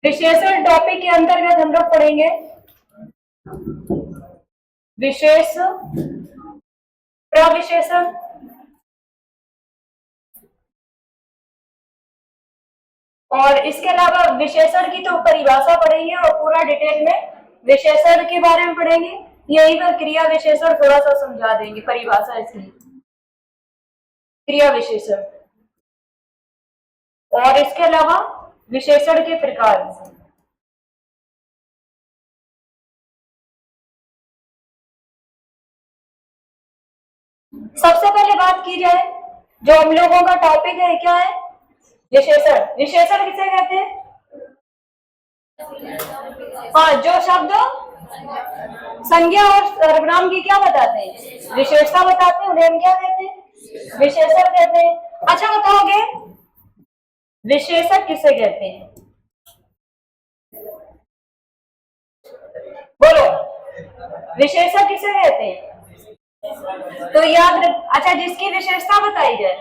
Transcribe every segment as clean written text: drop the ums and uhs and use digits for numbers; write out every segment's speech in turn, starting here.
विशेषण टॉपिक के अंतर्गत हम लोग पढ़ेंगे विशेष, प्रविशेषण, और इसके अलावा विशेषण की तो परिभाषा पढ़ेंगे और पूरा डिटेल में विशेषण के बारे में पढ़ेंगे। यही पर क्रिया विशेषण थोड़ा सा समझा देंगे, परिभाषा इसकी क्रिया विशेषण, और इसके अलावा विशेषण के प्रकार। सबसे पहले बात की जाए, जो हम लोगों का टॉपिक है क्या है, विशेषण। विशेषण किसे कहते हैं? हाँ, जो शब्द संज्ञा और सर्वनाम की क्या बताते हैं, विशेषता बताते हैं, उन्हें हम क्या कहते हैं, विशेषण कहते हैं। अच्छा बताओगे विशेषक किसे कहते हैं? बोलो, विशेषक किसे कहते हैं? तो याद रख, अच्छा जिसकी विशेषता बताई जाए,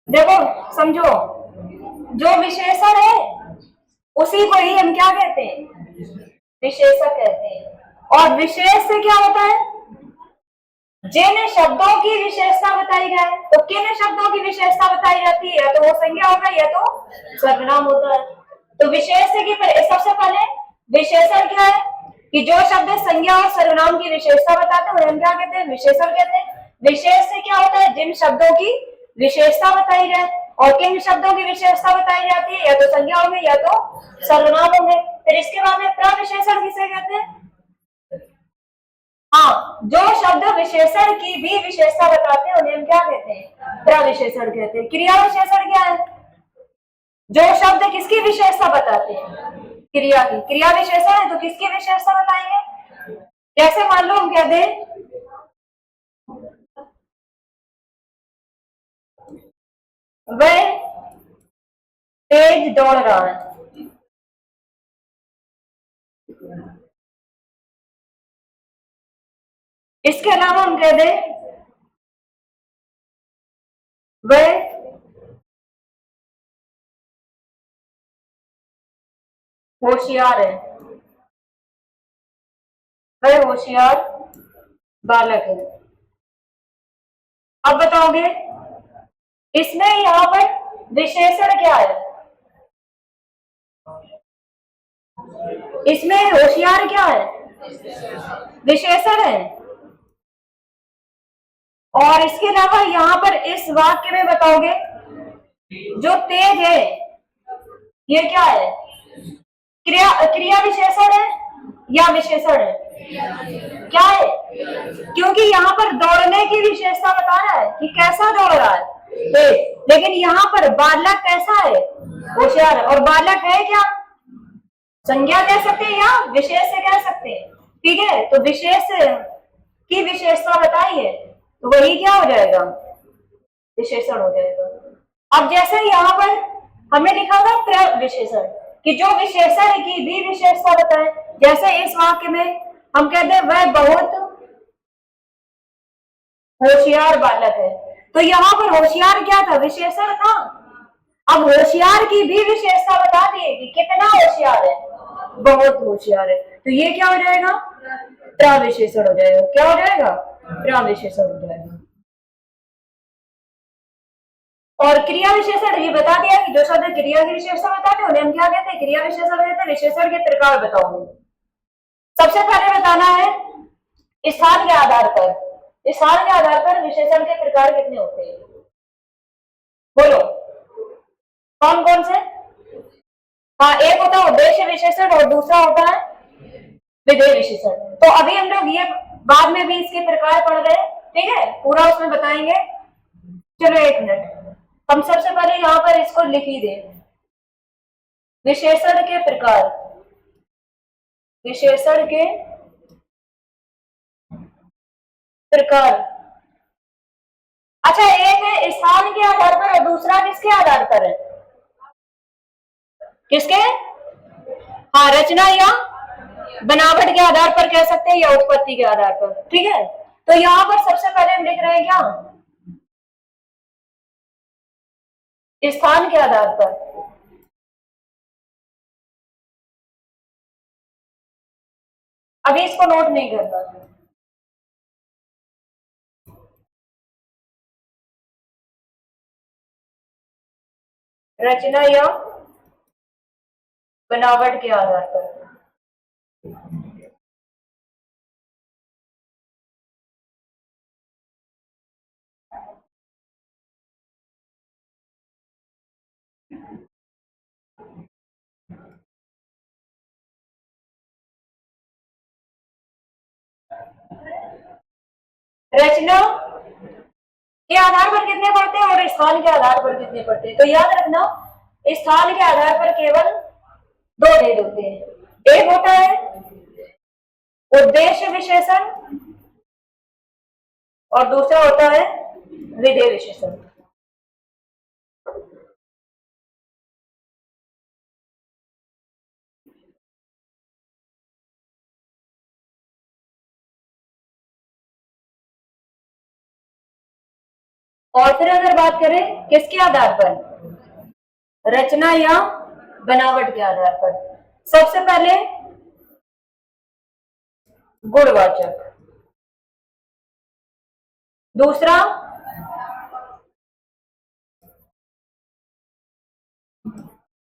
देखो समझो, जो विशेषण है उसी को ही हम क्या कहते हैं, विशेषक कहते हैं। और विशेष से क्या होता है, जिन शब्दों की विशेषता बताई जाए, तो किन शब्दों की विशेषता बताई जाती है, या तो वो संज्ञा होगा या तो सर्वनाम होता है। तो विशेष की सबसे पहले विशेषण क्या है कि जो शब्द संज्ञा और सर्वनाम की विशेषता बताते हैं उन्हें हम क्या कहते हैं, विशेषण कहते हैं। विशेष से क्या होता है, जिन शब्दों की विशेषता बताई जाए, और किन शब्दों की विशेषता बताई जाती है, या तो संज्ञा होंगे या तो सर्वनाम होंगे। फिर इसके बाद में प्रविशेषण किसे कहते हैं? हाँ, जो शब्द विशेषण की भी विशेषता बताते हैं उन्हें हम क्या कहते हैं, प्रविशेषण कहते हैं। क्रिया विशेषण क्या है, जो शब्द किसकी विशेषता बताते हैं, क्रिया की। क्रिया विशेषण है तो किसकी विशेषता बताएंगे, जैसे मान लो हम कहते हैं वह तेज दौड़ रहा है, इसके अलावा हम कह दें वह होशियार है, वह होशियार बालक है। अब बताओगे इसमें यहाँ पर विशेषण क्या है, इसमें होशियार क्या है, विशेषण है। और इसके अलावा यहाँ पर इस वाक्य में बताओगे जो तेज है ये क्या है, क्रिया विशेषण है या विशेषण है, क्या है, क्योंकि यहाँ पर दौड़ने की विशेषता बता रहा है कि कैसा दौड़ रहा है, तेज। लेकिन यहाँ पर बालक कैसा है, होशियार है। और बालक है क्या, संज्ञा कह सकते हैं या विशेष से कह सकते हैं, ठीक है। तो विशेष की विशेषता बताई है तो वही क्या हो जाएगा, विशेषण हो जाएगा। अब जैसे यहाँ पर हमें लिखा था प्रविशेषण कि जो विशेषण की भी विशेषता बताए, जैसे इस वाक्य में हम कहते हैं वह बहुत होशियार बालक है, तो यहाँ पर होशियार क्या था, विशेषण था। अब होशियार की भी विशेषता बता दी कि कितना होशियार है, बहुत होशियार है, तो ये क्या हो जाएगा, प्रविशेषण हो जाएगा। क्या हो जाएगा, प्रविशेषण हो जाएगा। और क्रिया विशेषण ये बता दिया कि जो शब्द क्रिया की विशेषता बताते हैं उन्हें हम क्या कहते हैं, क्रिया विशेषण कहते हैं। विशेषण के प्रकार बताओ, सबसे पहले बताना है स्थान के आधार पर, स्थान के आधार पर विशेषण के प्रकार कितने होते हैं, बोलो कौन कौन से। हाँ, एक होता है उद्देश्य विशेषण और दूसरा होता है विधेय विशेषण। तो अभी हम लोग ये बाद में भी इसके प्रकार पढ़ रहे हैं, ठीक है, पूरा उसमें बताएंगे। चलो एक मिनट, हम सबसे पहले यहाँ पर इसको लिख ही दे, विशेषण के प्रकार, विशेषण के प्रकार। अच्छा, एक है स्थान के आधार पर और दूसरा किसके आधार पर है, किसके, हाँ रचना या बनावट के आधार पर कह सकते हैं या उत्पत्ति के आधार पर, ठीक है। तो यहाँ पर सबसे पहले हम लिख रहे हैं क्या, स्थान के आधार पर। अभी इसको नोट नहीं करना। रचना या बनावट के आधार पर। रचना के आधार पर कितने पढ़ते हैं और स्थान के आधार पर कितने पढ़ते हैं? तो याद रखना, स्थान के आधार पर केवल दो भेद होते हैं। एक होता है उद्देश्य विशेषण और दूसरा होता है विधेय विशेषण। और फिर अगर बात करें किसके आधार पर, रचना या बनावट के आधार पर, सबसे पहले गुणवाचक, दूसरा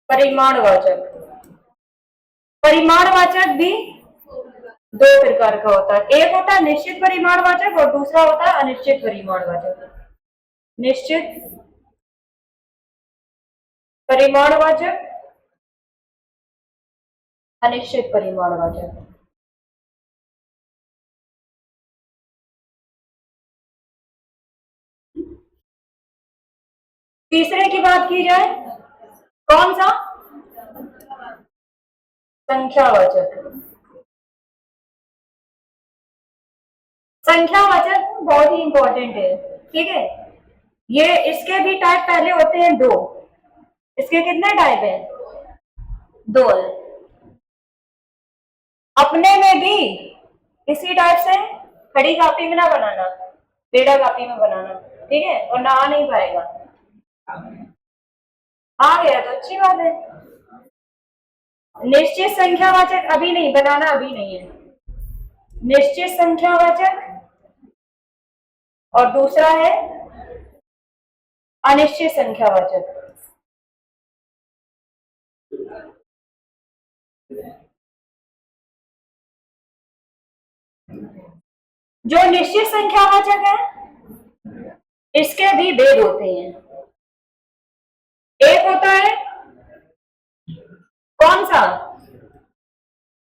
परिमाणवाचक। परिमाणवाचक भी दो प्रकार का होता है, एक होता है निश्चित परिमाणवाचक और दूसरा होता है अनिश्चित परिमाणवाचक। निश्चित परिमाणवाचक, अनिश्चित परिमाणवाचक। तीसरे की बात की जाए, कौन सा? संख्यावाचक। संख्यावाचक बहुत ही इंपॉर्टेंट है, ठीक है। ये इसके भी टाइप पहले होते हैं दो, इसके कितने टाइप हैं? दो। अपने में भी इसी टाइप से खड़ी कापी में ना बनाना, टेढ़ा कापी में बनाना, ठीक है, और ना आ नहीं पाएगा। आ गया तो अच्छी बात है। निश्चित संख्यावाचक अभी नहीं बनाना, अभी नहीं है। निश्चित संख्यावाचक और दूसरा है अनिश्चित संख्यावाचक। जो निश्चित संख्यावाचक है इसके भी भेद होते हैं। एक होता है कौन सा?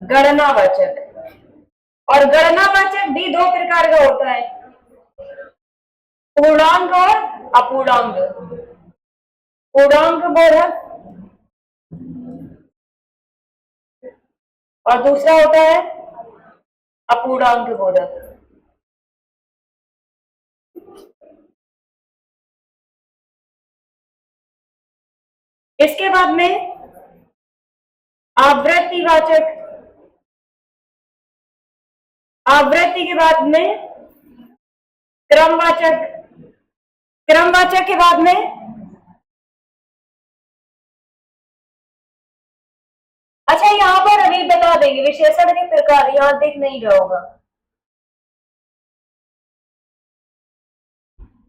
गणनावाचक। और गणनावाचक भी दो प्रकार का होता है, पूर्णांक और अपूर्णांक। पूर्णांक बोधक और दूसरा होता है अपूर्णांक बोधक। इसके बाद में आवृत्तिवाचक। आवृत्ति के बाद में क्रमवाचक। क्रमवाचक के बाद में अच्छा, यहां पर अभी बता देंगे विशेषण के प्रकार, यहां दिख नहीं रहा होगा,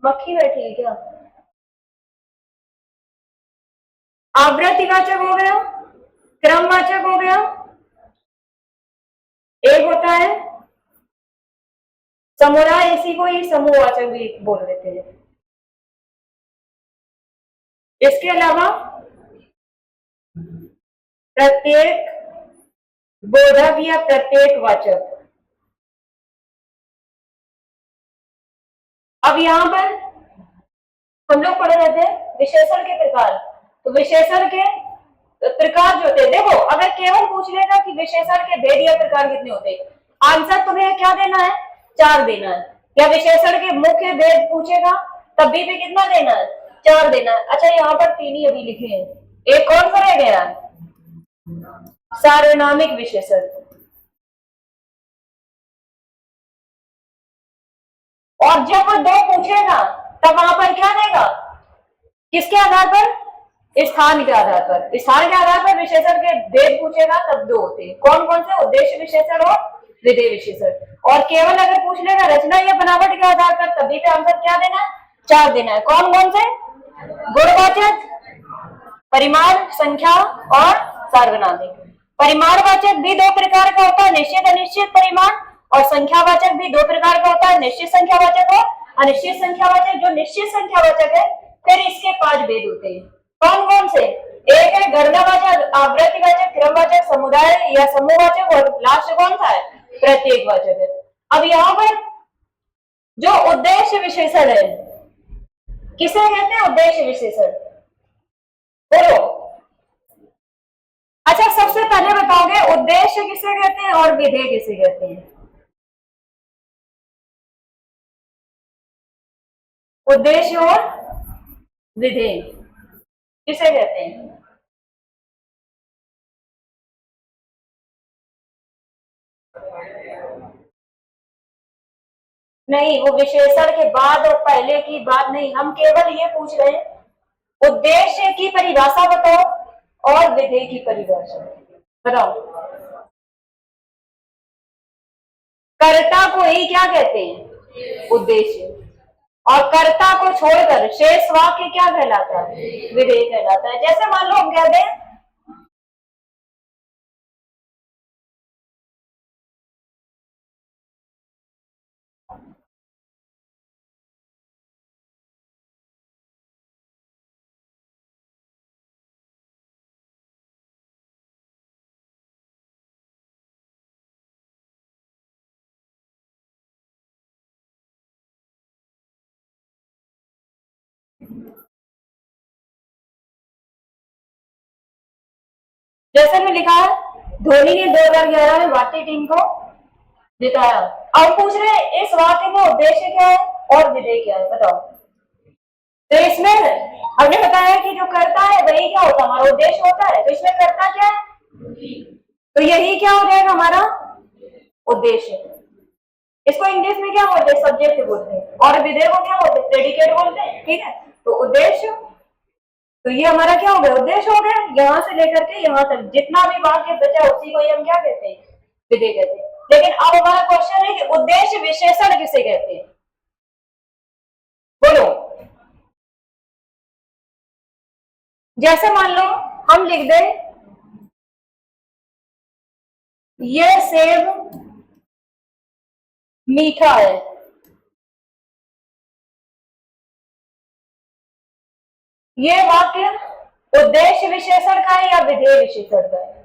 मक्खी बैठी है क्या? आवृत्तिवाचक हो गया, क्रमवाचक हो गया, एक होता है समुदाय, इसी को ही समूहवाचक भी बोल देते हैं। इसके अलावा प्रत्येक बोधक या प्रत्येक वाचक। अब यहां पर हम लोग पढ़ रहे थे विशेषण के प्रकार, तो विशेषण के प्रकार जो होते, देखो अगर केवल पूछ लेगा कि विशेषण के भेद या प्रकार कितने होते हैं, आंसर तुम्हें क्या देना है? 4 देना है। या विशेषण के मुख्य भेद पूछेगा तब भी कितना देना है? 4 देना है। अच्छा, यहाँ पर 3 ही अभी लिखे हैं, एक कौन सा रह गया? सार्वनामिक विशेषण। और जब वो 2 पूछेगा तब वहां पर क्या देगा? किसके आधार पर? स्थान के आधार पर। स्थान के आधार पर विशेषण के भेद पूछेगा तब 2 होते हैं। कौन कौन से? उद्देश्य विशेषण और विधेय विशेषण। और केवल अगर पूछ लेगा रचना या बनावट के आधार पर, तभी पे आंसर क्या देना है, 4 देना है। कौन कौन से? गुणवाचक, परिमाण, संख्या और सार्वनामिक। परिमाणवाचक भी 2 प्रकार का होता है, निश्चित अनिश्चित परिमाण, और संख्यावाचक भी 2 प्रकार का होता है, निश्चित संख्यावाचक और अनिश्चित संख्यावाचक। जो निश्चित संख्यावाचक है फिर इसके 5 भेद होते हैं। कौन कौन से? एक है गणनावाचक, आवृत्तिवाचक, क्रमवाचक, समुदाय या समूहवाचक, और लास्ट कौन सा है? प्रत्येकवाचक है। अब यहाँ पर जो उद्देश्य विशेषण है किसे कहते हैं? उद्देश्य विशेषण। बोलो। अच्छा, सबसे पहले बताओगे उद्देश्य किसे कहते हैं और विधेय किसे कहते हैं? उद्देश्य और विधेय किसे कहते हैं? नहीं, वो विशेषण के बाद और पहले की बात नहीं, हम केवल ये पूछ रहे हैं उद्देश्य की परिभाषा बताओ और विधेय की परिभाषा बताओ। कर्ता को ही क्या कहते हैं? उद्देश्य। और कर्ता को छोड़कर शेष वाक्य क्या कहलाता है? विधेय कहलाता है। जैसे मान लो हम कह दें जैसे में लिखा है धोनी ने 2011 में भारतीय टीम को जिताया। अब पूछ रहे हैं इस वाक्य में उद्देश्य क्या है और विधेय क्या है, बताओ। तो इसमें हमने बताया कि जो कर्ता है वही क्या होता है? हमारा उद्देश्य होता है। तो इसमें कर्ता क्या है? तो यही क्या हो जाएगा? हमारा उद्देश्य। इसको इंग्लिश में क्या बोलते हैं? सब्जेक्ट बोलते हैं। और विधेय को क्या बोलते हैं? प्रेडिकेट बोलते हैं। ठीक है, तो उद्देश्य, तो ये हमारा क्या हो गया? उद्देश्य हो गया। यहाँ से लेकर के यहाँ तक जितना भी वाक्य बचा उसी को हम क्या कहते हैं? विधेय कहते हैं। लेकिन अब हमारा क्वेश्चन है कि उद्देश्य विशेषण किसे कहते हैं? बोलो। जैसे मान लो हम लिख दें ये सेब मीठा है, ये वाक्य उद्देश्य विशेषण का है या विधेय विशेषण का है?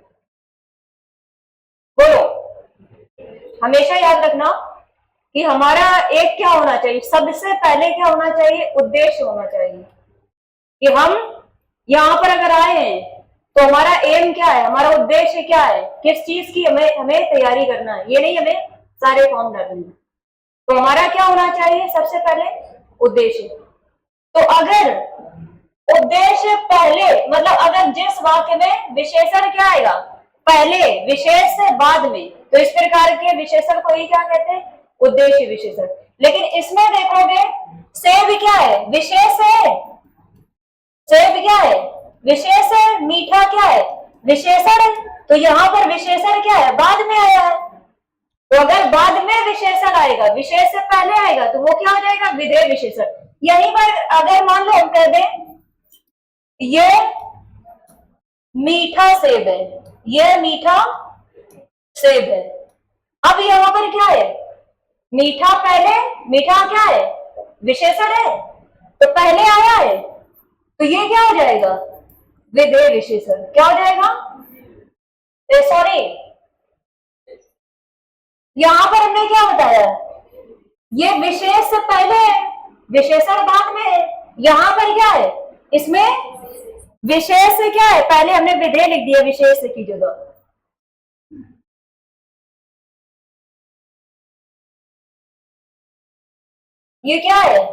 बोलो। हमेशा याद रखना कि हमारा एक क्या होना चाहिए? सबसे पहले क्या होना चाहिए? उद्देश्य होना चाहिए। कि हम यहां पर अगर आए हैं तो हमारा एम क्या है? हमारा उद्देश्य क्या है? किस चीज की हमें तैयारी करना है? ये नहीं हमें सारे फॉर्म डालने। तो हमारा क्या होना चाहिए? सबसे पहले उद्देश्य। तो अगर उद्देश्य पहले, मतलब अगर जिस वाक्य में विशेषण क्या आएगा? पहले, विशेष से बाद में, तो इस प्रकार के विशेषण को ही क्या कहते हैं? उद्देश्य विशेषण। लेकिन इसमें देखोगे सेब क्या है? विशेष है। सेब क्या है? विशेष है। मीठा क्या है? विशेषण है। तो यहाँ पर विशेषण क्या है? बाद में आया है। तो अगर बाद में विशेषण आएगा, विशेष से पहले आएगा, तो वो क्या हो जाएगा? विधेय विशेषण। यहीं पर अगर मान लो हम कह दें ये मीठा सेब है, ये मीठा सेब है। अब यहाँ पर क्या है? मीठा पहले, मीठा क्या है? विशेषण है, तो पहले आया है, तो ये क्या हो जाएगा? विधेय विशेषण। क्या हो जाएगा? सॉरी, यहां पर हमने क्या बताया? ये विशेष से पहले है, विशेषण बाद में है। यहां पर क्या है? इसमें विशेष से क्या है? पहले हमने विधेय लिख दिया विशेष की जगह। ये क्या है?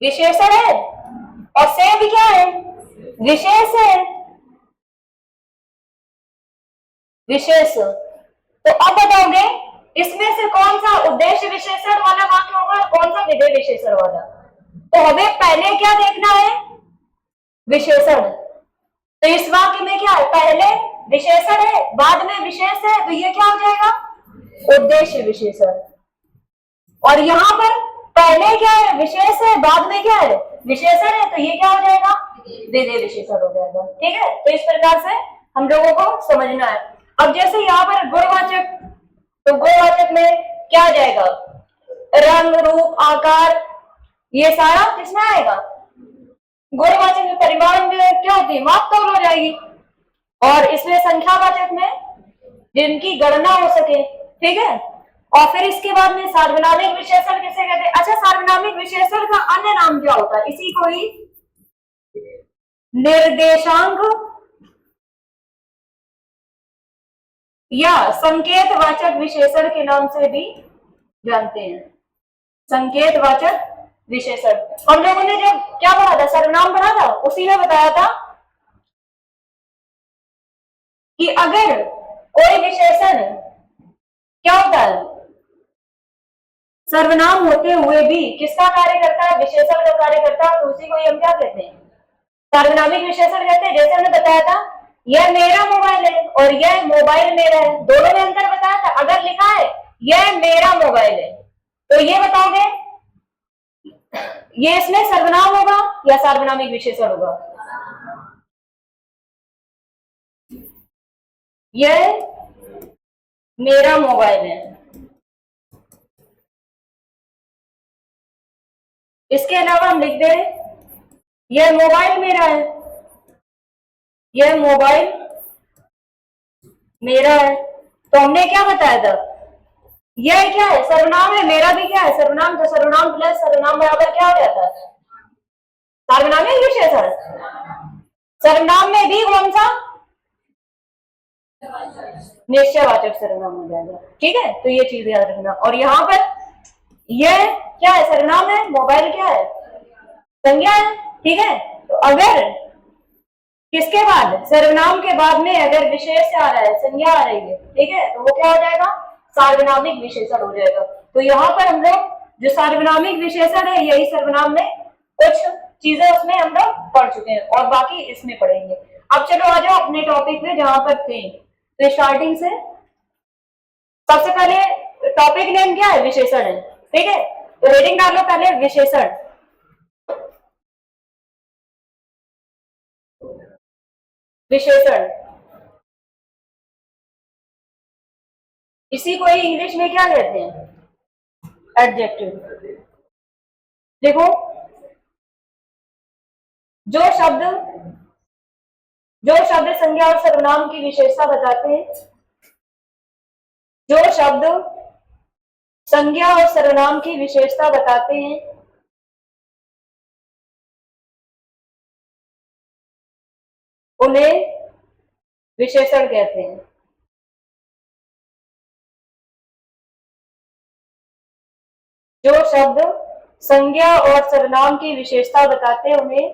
विशेषण है। और सेब क्या है? विशेष है। विशेष। तो अब बताओगे इसमें से कौन सा उद्देश्य विशेषण वाला वाक्य होगा और कौन सा विधेय विशेषण वाला? तो हमें पहले क्या देखना है? विशेषण। तो इस वाक्य में क्या है? पहले विशेषण है, बाद में विशेष है, तो ये क्या हो जाएगा? उद्देश्य विशेषण। और यहाँ पर पहले क्या है, विशेष है, बाद में क्या है, विशेषण है, तो ये क्या हो जाएगा, विधेय विशेषण हो जाएगा। ठीक है, तो इस प्रकार से हम लोगों को समझना है। अब जैसे यहाँ पर गुणवाचक, तो गुणवाचक में क्या आ जाएगा, रंग, रूप, आकार, ये सारा किसमें आएगा, गुणवाचक में। परिमाण में क्या होती है, माप तौल हो जाएगी। और इसमें संख्यावाचक में जिनकी गणना हो सके। ठीक है, और फिर इसके बाद में सार्वनामिक विशेषण किसे कहते हैं। अच्छा, सार्वनामिक विशेषण का अन्य नाम क्या होता है, इसी को ही निर्देशांक या संकेतवाचक विशेषण के नाम से भी जानते हैं। संकेतवाचक विशेषण हम लोगों ने जब क्या पढ़ा था, सर्वनाम पढ़ा था, उसी में बताया था कि अगर कोई विशेषण क्या होता है, सर्वनाम होते हुए भी किसका कार्य करता है, विशेषण का कार्य करता है, तो उसी को हम क्या कहते हैं, सार्वनामिक विशेषण कहते हैं। जैसे हमने बताया था, यह मेरा मोबाइल है और यह मोबाइल मेरा है, दोनों में अंतर बताया था। अगर लिखा है यह मेरा मोबाइल है, तो ये बताओगे ये इसमें सर्वनाम होगा या सार्वनामिक विशेषण होगा, यह मेरा मोबाइल है। इसके अलावा हम लिख दे यह मोबाइल मेरा है, यह मोबाइल मेरा है, तो हमने क्या बताया था, यह क्या है, सर्वनाम है, मेरा भी क्या है, सर्वनाम, तो सर्वनाम प्लस सर्वनाम बराबर क्या हो जाता है, सार्वनामिक विशेषण। सर्वनाम में भी कौन सा, निश्चयवाचक सर्वनाम हो जाएगा। ठीक है, तो ये चीज याद रखना। और यहाँ पर यह क्या है, सर्वनाम है, मोबाइल क्या है, संज्ञा है। ठीक है, तो अगर किसके बाद, सर्वनाम के बाद में अगर विशेष आ रहा है, संज्ञा आ रही है, ठीक है, तो वो क्या हो जाएगा, सार्वनामिक विशेषण हो जाएगा। तो यहाँ पर हम लोग जो सार्वनामिक विशेषण है, यही सर्वनाम में कुछ चीजें उसमें हम लोग पढ़ चुके हैं और बाकी इसमें पढ़ेंगे। अब चलो आ जाओ अपने टॉपिक में जहां पर थे। तो स्टार्टिंग से सबसे पहले टॉपिक नेम क्या है, विशेषण है। ठीक है, तो हेडिंग डालो पहले विशेषण। विशेषण इसी को ही इंग्लिश में क्या कहते हैं, एडजेक्टिव। देखो, जो शब्द संज्ञा और सर्वनाम की विशेषता बताते हैं, जो शब्द संज्ञा और सर्वनाम की विशेषता बताते हैं, उन्हें विशेषण कहते हैं। जो शब्द संज्ञा और सर्वनाम की विशेषता बताते हैं, उन्हें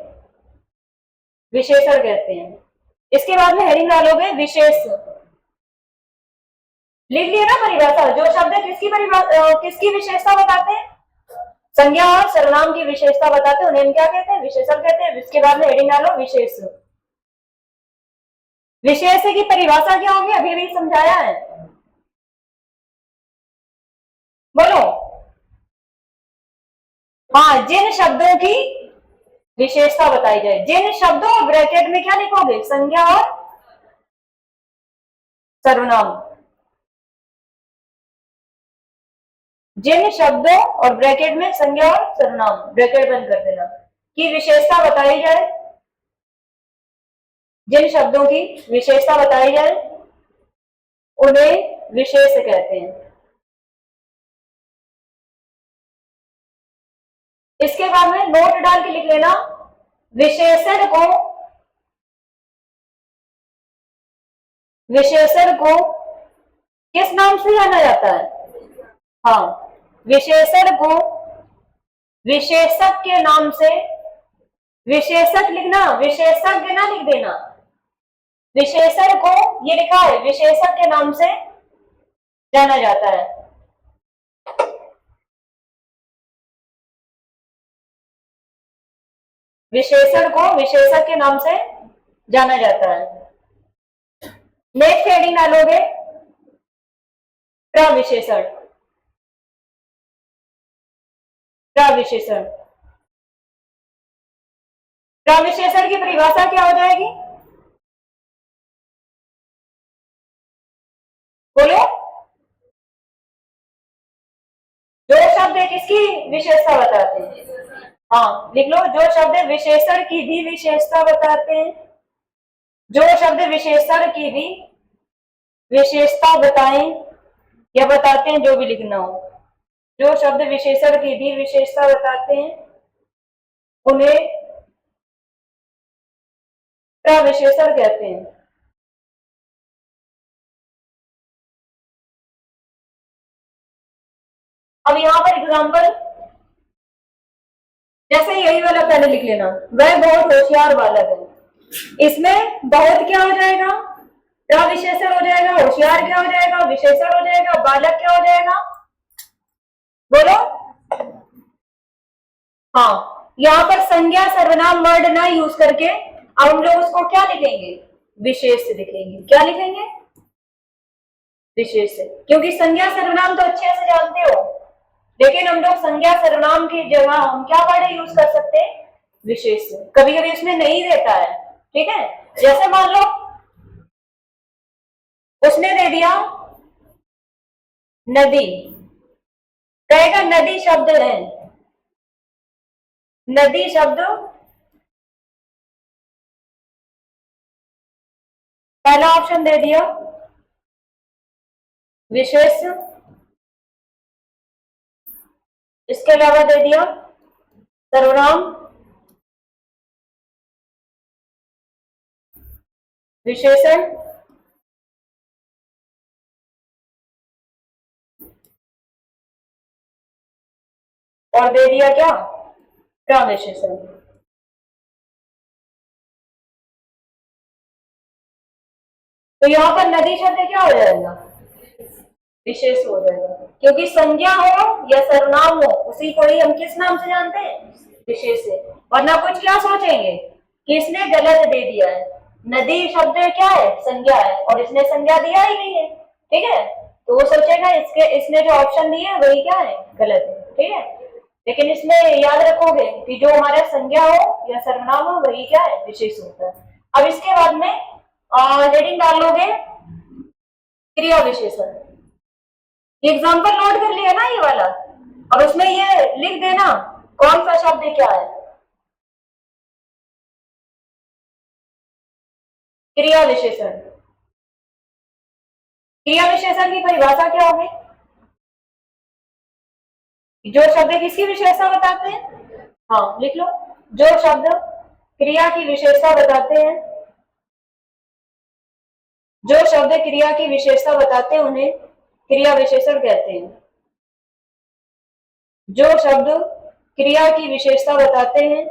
विशेषण कहते हैं। इसके बाद में हेडिंग डालोगे विशेष। लिख लिया ना परिभाषा, जो शब्द किसकी विशेषता बताते हैं, संज्ञा और सर्वनाम की विशेषता बताते हैं, उन्हें क्या कहते हैं, विशेषण कहते हैं। इसके बाद में हेडिंग डालो विशेष। विशेष की परिभाषा क्या होगी, अभी भी समझाया है, बोलो। हाँ, जिन शब्दों की विशेषता बताई जाए, जिन शब्दों और ब्रैकेट में क्या लिखोगे, संज्ञा और सर्वनाम। जिन शब्दों और ब्रैकेट में संज्ञा और सर्वनाम, ब्रैकेट बंद कर देना, की विशेषता बताई जाए, जिन शब्दों की विशेषता बताई जाए, उन्हें विशेष कहते हैं। इसके बाद में नोट डाल के लिख लेना, विशेषण को किस नाम से जाना जाता है, हाँ, विशेषण को विशेषक के नाम से, विशेषक लिखना, विशेषज्ञ ना लिख देना, विशेषण को, ये लिखा है, विशेषक के नाम से जाना जाता है। विशेषण को विशेषक के नाम से जाना जाता है। नेक्स्ट हेडिंग डालोगे प्रविशेषण, प्रविशेषण, प्रविशेषण की परिभाषा क्या हो जाएगी? बोलो। जो शब्द किसकी विशेषता बताते हैं? हाँ लिख लो, जो शब्द विशेषण की भी विशेषता बताते हैं, जो शब्द विशेषण की भी विशेषता बताएं या बताते हैं, जो भी लिखना हो, जो शब्द विशेषण की भी विशेषता बताते हैं उन्हें प्रविशेषण कहते हैं। अब यहां पर एग्जांपल, जैसे यही वाला पहले लिख लेना, वह बहुत होशियार बालक है। इसमें बहुत क्या हो जाएगा? प्रविशेषण हो जाएगा। होशियार क्या हो जाएगा? विशेषण हो जाएगा। बालक क्या हो जाएगा? बोलो। हाँ, यहाँ पर संज्ञा सर्वनाम वर्ड ना यूज करके अब हम लोग उसको क्या लिखेंगे? विशेष लिखेंगे। क्या लिखेंगे? विशेष। क्योंकि संज्ञा सर्वनाम तो अच्छे से जानते हो, लेकिन हम लोग संज्ञा सर्वनाम की जगह हम क्या वर्ड यूज कर सकते हैं? विशेष। कभी कभी उसमें नहीं देता है, ठीक है। जैसे मान लो उसने दे दिया नदी, कहेगा नदी शब्द है, नदी शब्द पहला ऑप्शन दे दिया विशेष, इसके अलावा दे दिया सर्वनाम विशेषण और दे दिया क्या? प्रविशेषण। तो यहां पर नदी शब्द क्या हो जाएगा? विशेष हो जाएगा, क्योंकि संज्ञा हो या सर्वनाम हो उसी को ही हम किस नाम से जानते हैं? विशेष से। वरना कुछ क्या सोचेंगे कि इसने गलत दे दिया है, नदी शब्द क्या है? संज्ञा है, और इसने संज्ञा दिया ही नहीं है, ठीक है। तो वो सोचेगा इसके इसने जो ऑप्शन दिए है वही क्या है? गलत है, ठीक है। लेकिन इसमें याद रखोगे कि जो हमारा संज्ञा हो या सर्वनाम हो वही क्या है? विशेष होता है। अब इसके बाद में हेडिंग डाल लोगे क्रिया विशेषण। एग्जाम्पल नोट कर लिया ना ये वाला, और उसमें ये लिख देना कौन सा शब्द क्या है। क्रिया विशेषण, क्रिया विशेषण की परिभाषा क्या होगी? जो शब्द किसकी विशेषता बताते हैं? हाँ लिख लो, जो शब्द क्रिया की विशेषता बताते हैं, जो शब्द क्रिया की विशेषता बताते हैं उन्हें क्रिया विशेषण कहते हैं। जो शब्द क्रिया की विशेषता बताते हैं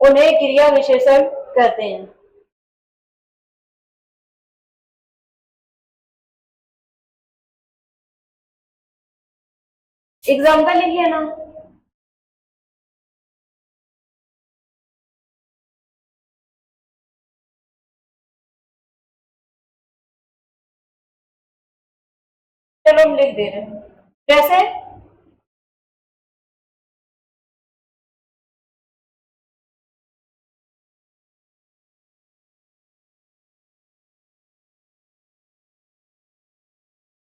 उन्हें क्रिया विशेषण कहते हैं। एग्जाम्पल लिख लेना। चलो हम लिख दे रहे हैं, कैसे?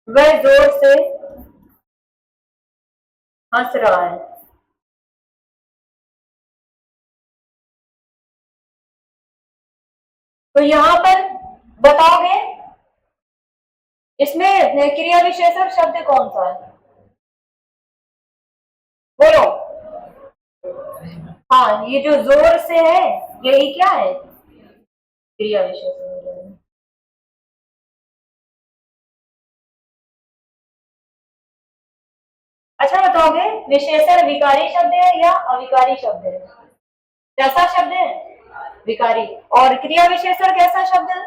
वह जोर से हंस रहा है। तो यहां पर बताओगे इसमें क्रिया विशेषण शब्द कौन सा है? बोलो। हाँ, ये जो जोर से है यही क्या है? क्रिया विशेषण। अच्छा बताओगे विशेषण विकारी शब्द है या अविकारी शब्द है? कैसा शब्द है? विकारी। और क्रिया विशेषण कैसा शब्द है?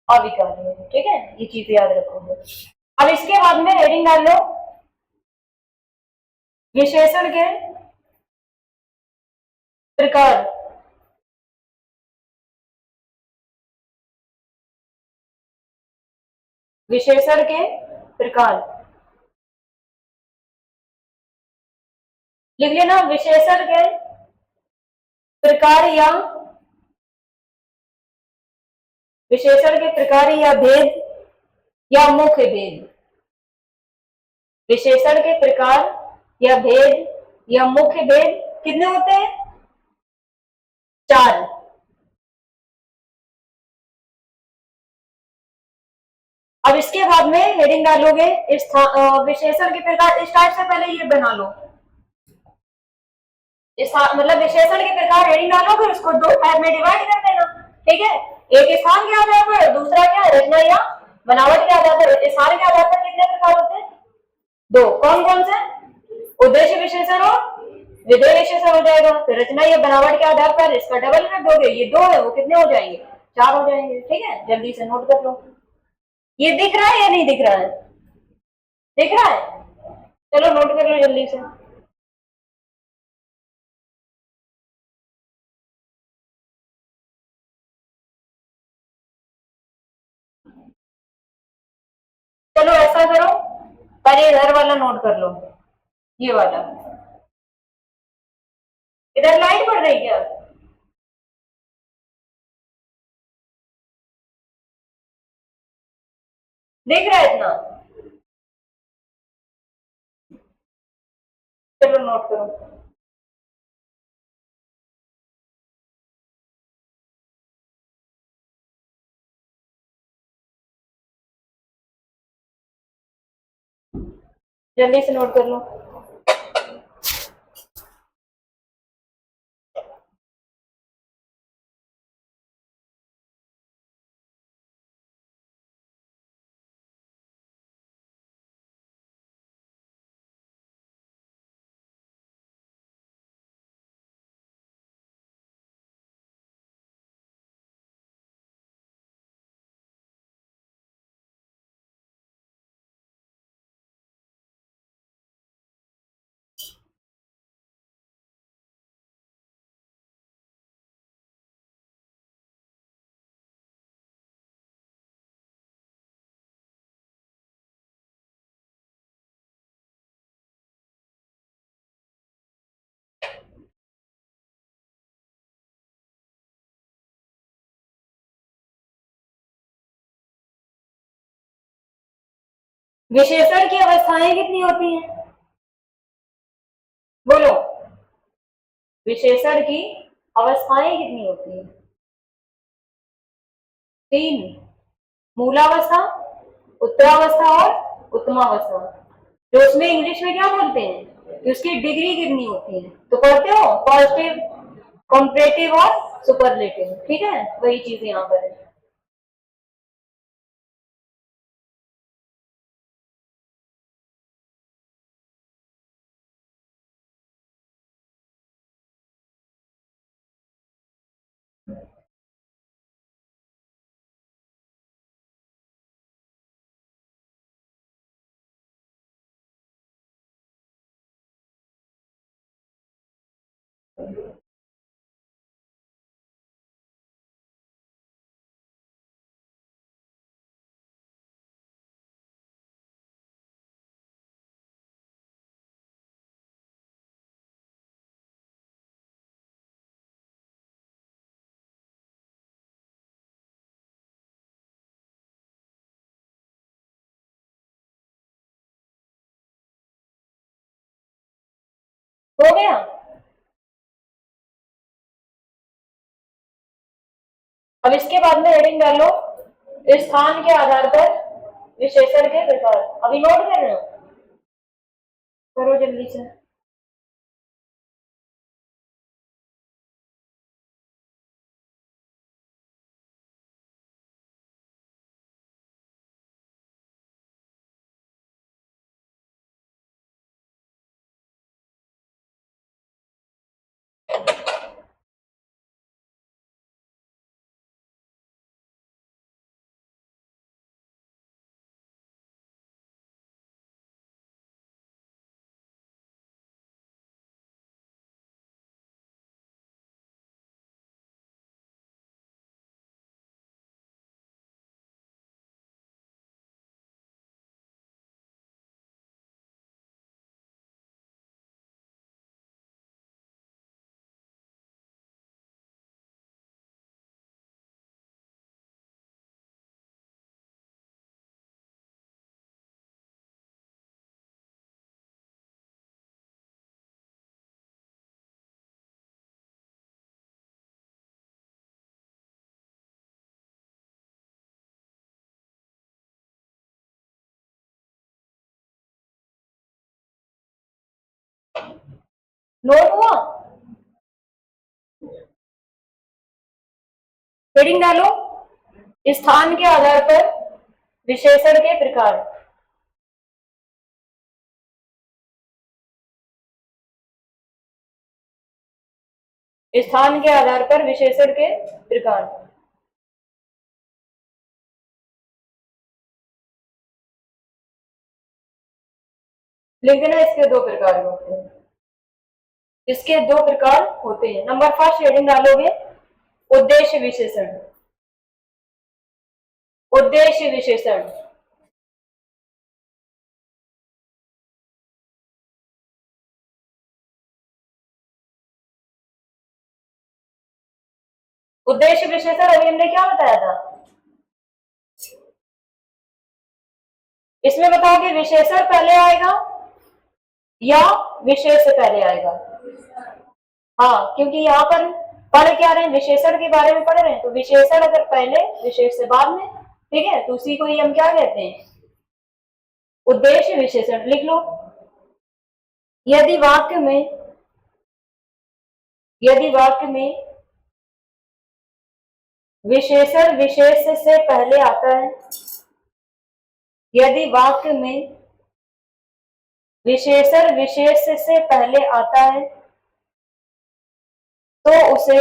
अविकारी है, ठीक है। ये चीजें याद रखोगे। अब इसके बाद में हेडिंग डाल लो विशेषण के प्रकार। विशेषण के प्रकार, लिख लेना विशेषण के प्रकार या विशेषण के प्रकार या भेद या मुख्य भेद, विशेषण के प्रकार या भेद या मुख्य भेद कितने होते हैं? 4। अब इसके बाद में हेडिंग डालोगे विशेषण के प्रकार। इस टाइप से पहले ये बना लो, मतलब विशेषण के प्रकार हेडिंग डालोगे, उसको 2 टाइप में डिवाइड कर देना। ठीक है, एक स्थान के आधार पर, दूसरा क्या रचना या बनावट के आधार पर। स्थान के आधार पर कितने प्रकार होते हैं? 2। कौन कौन से? उद्देश्य विशेषण और विधेय विशेषण हो जाएगा। फिर रचना या बनावट के आधार पर इसका डबल कर दोगे, ये 2 है, वो कितने हो जाएंगे? 4 हो जाएंगे। ठीक है, जल्दी से नोट कर लो। ये दिख रहा है या नहीं दिख रहा है? दिख रहा है? चलो नोट कर लो जल्दी से। चलो ऐसा करो, पहले इधर वाला नोट कर लो, ये वाला। इधर लाइट पड़ रही क्या? देख रहा है इतना? चलो नोट करो। जल्दी से नोट कर लो। विशेषण की अवस्थाएं कितनी होती हैं? बोलो, विशेषण की अवस्थाएं कितनी होती हैं? 3। मूलावस्था, उत्तरावस्था और उत्तमावस्था। जो उसमें इंग्लिश में क्या बोलते हैं कि उसकी डिग्री कितनी होती है, तो पढ़ते हो पॉजिटिव, कॉम्परेटिव और सुपरलेटिव। ठीक है, वही चीज यहाँ पर है। हो गया? अब इसके बाद में हेडिंग डालो, स्थान के आधार पर विशेषण के प्रकार। अभी नोट कर रहे हो? करो जल्दी से। नोट हुआ? हेडिंग डालो, स्थान के आधार पर विशेषण के प्रकार। स्थान के आधार पर विशेषण के प्रकार। लिख देना, इसके दो प्रकार होते हैं। इसके दो प्रकार होते हैं। नंबर फर्स्ट हेडिंग डालोगे, उद्देश्य विशेषण। उद्देश्य विशेषण। उद्देश्य विशेषण अभी हमने क्या बताया था? इसमें बताओगे विशेषण पहले आएगा या विशेष से पहले आएगा? हाँ, क्योंकि यहाँ पर पढ़ क्या रहे हैं, विशेषण के बारे में पढ़ रहे हैं, तो विशेषण अगर पहले विशेष से बाद में, ठीक है, तो उसी को ही हम क्या कहते हैं, उद्देश्य विशेषण। लिख लो, यदि वाक्य में विशेषण विशेष से पहले आता है, यदि वाक्य में विशेषण विशेष से पहले आता है तो उसे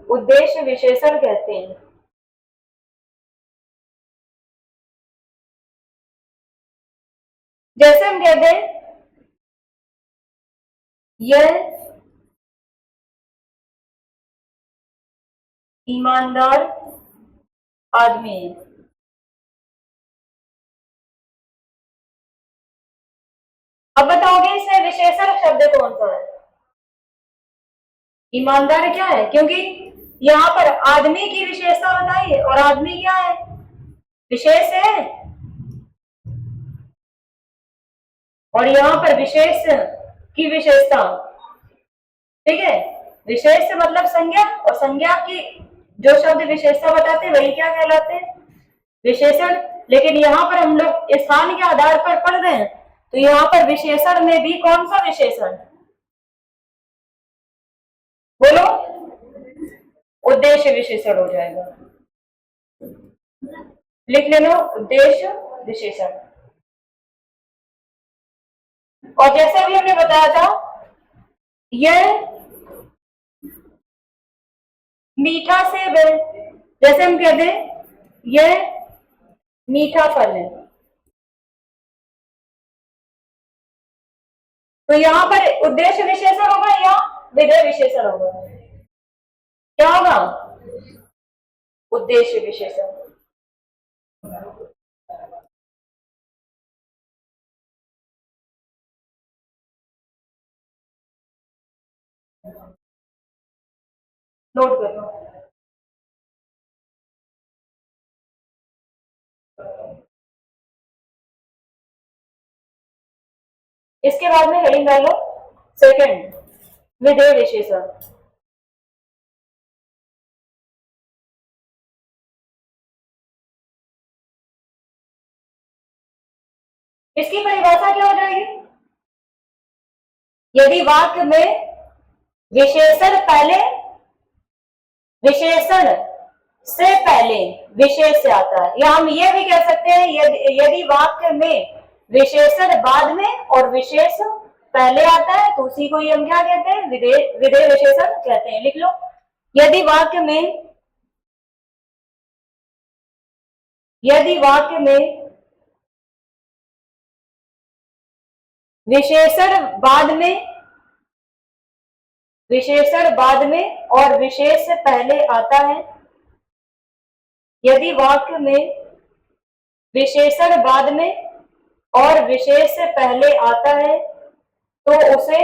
उद्देश्य विशेषण कहते हैं। जैसे हम कहते हैं, यह ईमानदार आदमी है। अब बताओगे इसमें विशेषण शब्द कौन सा है? ईमानदार क्या है? क्योंकि यहाँ पर आदमी की विशेषता बताई है, और आदमी क्या है? विशेष है। और यहाँ पर विशेष की विशेषता, ठीक है, विशेष से मतलब संज्ञा, और संज्ञा की जो शब्द विशेषता बताते हैं वही क्या कहलाते हैं? विशेषण। लेकिन यहाँ पर हम लोग स्थान के आधार पर पढ़ रहे हैं, तो यहाँ पर विशेषण में भी कौन सा विशेषण? बोलो, उद्देश्य विशेषण हो जाएगा। लिख लेना, उद्देश्य विशेषण। और जैसे अभी हमने बताया था, यह मीठा सेब है, जैसे हम कहते हैं यह मीठा फल है, तो यहां पर उद्देश्य विशेषण होगा या विधेय विशेषण होगा? क्या होगा? उद्देश्य विशेषण। नोट कर लो। इसके बाद में हेडिंग डालो, सेकंड, विधेय विशेषण। इसकी परिभाषा क्या हो जाएगी? यदि वाक्य में विशेषण से पहले विशेष से आता है, या हम ये भी कह सकते हैं यदि वाक्य में विशेषण बाद में और विशेष पहले आता है तो उसी को ही हम क्या कहते हैं? विधेय विशेषण कहते हैं। लिख लो, यदि वाक्य में विशेषण बाद में और विशेष से पहले आता है, यदि वाक्य में विशेषण बाद में और विशेष से पहले आता है तो उसे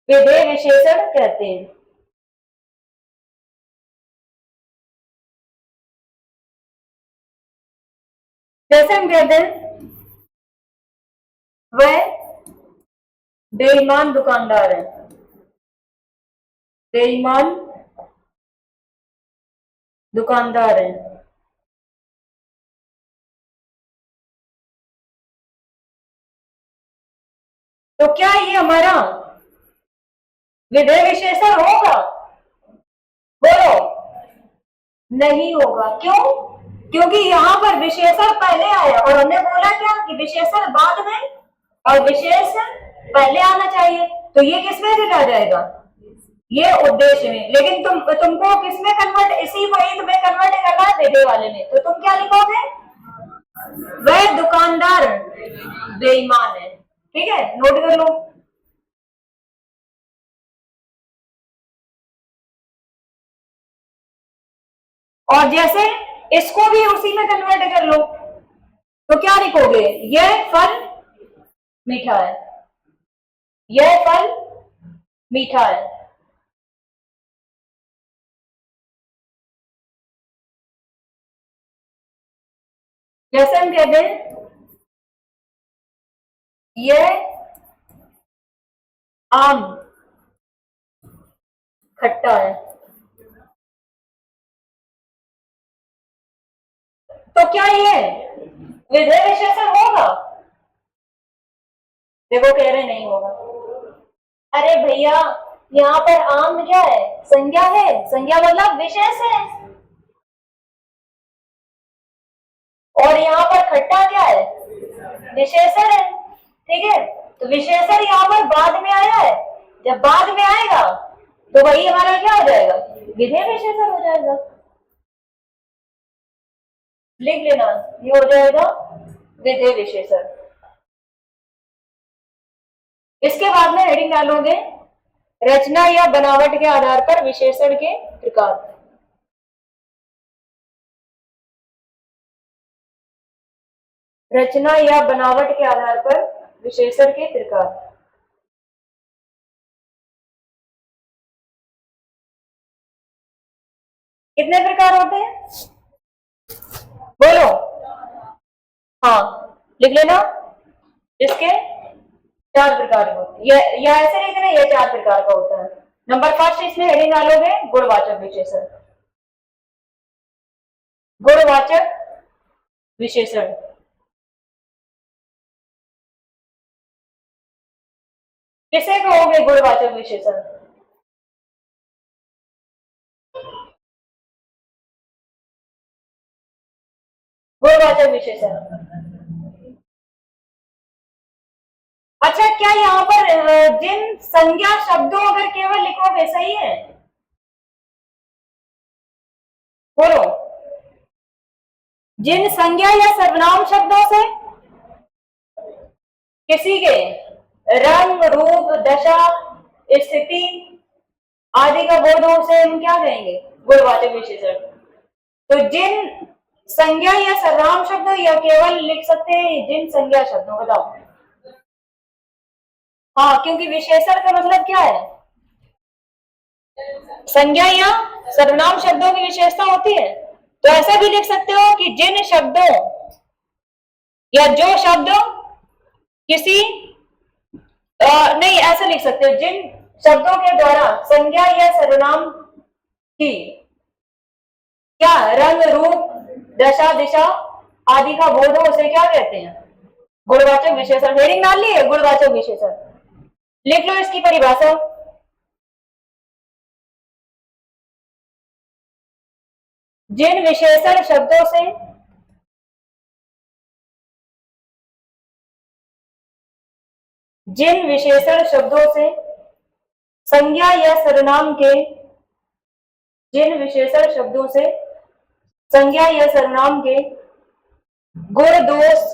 विधेय विशेषण कहते हैं। जैसे हम कहते हैं, वह बेईमान दुकानदार है। बेईमान दुकानदार है। तो क्या ये हमारा विधेय विशेषण होगा? बोलो, नहीं होगा। क्यों? क्योंकि यहाँ पर विशेषण पहले आया और हमने बोला क्या कि विशेषण बाद में और विशेषण पहले आना चाहिए। तो ये किसमें आ जाएगा? ये उद्देश्य में। लेकिन तुमको किसमें कन्वर्ट, इसी को एक में कन्वर्ट करना है, विधेय वाले में। तो तुम क्या लिखोगे? वह दुकानदार बेईमान है। ठीक है, नोट कर लो। और जैसे इसको भी उसी में कन्वर्ट कर लो तो क्या लिखोगे? यह फल मीठा है, यह फल मीठा है। जैसे हम कहते हैं यह आम खट्टा है, तो क्या ये विधेय विशेषण होगा? देखो कह रहे नहीं होगा। अरे भैया, यहाँ पर आम क्या है? संज्ञा है। संज्ञा मतलब विशेष है। और यहाँ पर खट्टा क्या है? विशेषण है। ठीक है, तो विशेषण यहाँ पर बाद में आया है। जब बाद में आएगा तो वही हमारा क्या हो जाएगा? विधेय विशेषण हो जाएगा। लिख लेना, ये हो जाएगा विधेय विशेषण। इसके बाद में हेडिंग डालोगे रचना या बनावट के आधार पर विशेषण के प्रकार। रचना या बनावट के आधार पर विशेषण के प्रकार। कितने प्रकार होते हैं? बोलो। हाँ, लिख लेना। इसके 4 प्रकार होते हैं। या ऐसे नहीं देना, ये 4 प्रकार का होता है। नंबर फर्स्ट इसमें हेडिंग डालोगे गुणवाचक विशेषण। गुणवाचक विशेषण किसे कहोगे? गुणवाचक विशेषण गुणवाचक विशेषण। अच्छा, क्या यहाँ पर जिन संज्ञा शब्दों अगर केवल लिखोगे सही है? बोलो। जिन संज्ञा या सर्वनाम शब्दों से किसी के रंग, रूप, दशा, स्थिति आदि का बोध हो उसे हम क्या कहेंगे? गुणवाचक विशेषण। तो जिन संज्ञा या सर्वनाम शब्दों या केवल लिख सकते हैं जिन संज्ञा शब्दों। बताओ। हाँ, क्योंकि विशेषण का मतलब क्या है? संज्ञा या सर्वनाम शब्दों की विशेषता होती है। तो ऐसा भी लिख सकते हो कि जिन शब्दों या जो शब्द किसी नहीं, ऐसा लिख सकते हो जिन शब्दों के द्वारा संज्ञा या सर्वनाम की क्या रंग, रूप, दशा, दिशा आदि का बोध हो उसे क्या कहते हैं? गुणवाचक विशेषण। हेडिंग डाल ली है गुणवाचक विशेषण। लिख लो इसकी परिभाषा। जिन विशेषण शब्दों से संज्ञा या सर्वनाम के जिन विशेषण शब्दों से संज्ञा या सर्वनाम के गुण दोष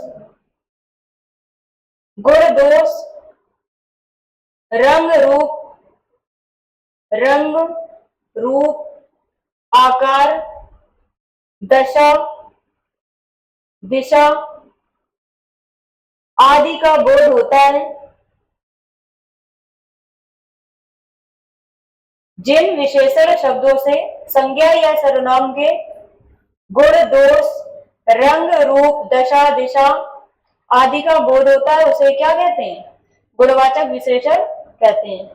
रंग रूप आकार, दशा, दिशा आदि का बोध होता है। जिन विशेषण शब्दों से संज्ञा या सर्वनाम के गुण, दोष, रंग, रूप, दशा, दिशा आदि का बोध होता है उसे क्या कहते हैं? गुणवाचक विशेषण कहते हैं।